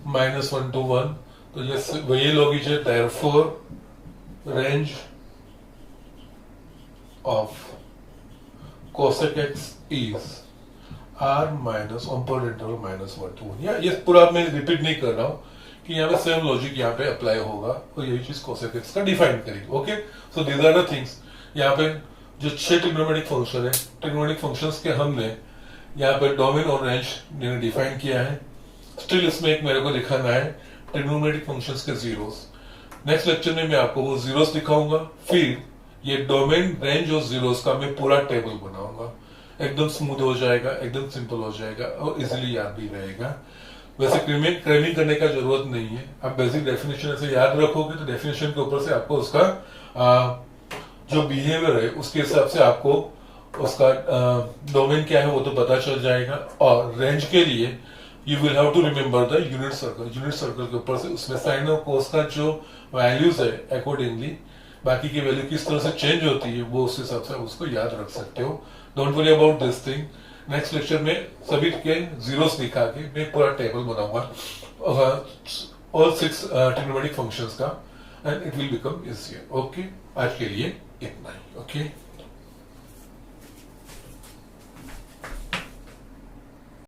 -1 to 1. तो yes, वही लॉजिक है. Therefore, range of cosec x is r minus upper interval -1 to 1. ये पूरा मैं रिपीट नहीं कर रहा हूँ कि यहाँ पे सेम लॉजिक यहाँ पे अप्लाई होगा और यही चीज cosec x का डिफाइन करेगी. Okay, so these are the things. यहाँ पे जो 6 ट्रिग्नोमेट्रिक फंक्शन है, ट्रिग्नोमेट्रिक फंक्शंस के हमने यहाँ पे डोमेन और रेंज डिफाइन किया है. स्टिल इसमें एक मेरे को दिखाना है ट्रिग्नोमेट्रिक फंक्शंस के जीरोस. नेक्स्ट लेक्चर में मैं आपको वो जीरोस दिखाऊंगा, फिर ये डोमेन रेंज और जीरोस का मैं पूरा टेबल बनाऊंगा. एकदम स्मूथ हो जाएगा, एकदम सिंपल हो जाएगा और इजिली याद भी रहेगा. वैसे क्रैमिंग करने का जरूरत नहीं है. आप बेसिक डेफिनेशन ऐसे याद रखोगे तो डेफिनेशन के ऊपर से आपको उसका जो बिहेवियर है उसके हिसाब से आपको उसका डोमेन क्या है वो तो पता चल जाएगा. और रेंज के लिए you will have to remember the unit circle. Unit circle के ऊपर से उसमें साइन और कोस का जो वैल्यूज है अकॉर्डिंगली बाकी की वैल्यू किस तरह से चेंज होती है वो उस हिसाब से उसको याद रख सकते हो. Don't worry about this thing. Next lecture में सभी के जीरोस दिखा के मैं पूरा टेबल बनाऊंगा ऑल 6 ट्रिग्नोमेट्रिक फंक्शंस का, and it will become easier. Okay, आज के लिए इतना ही. ओके.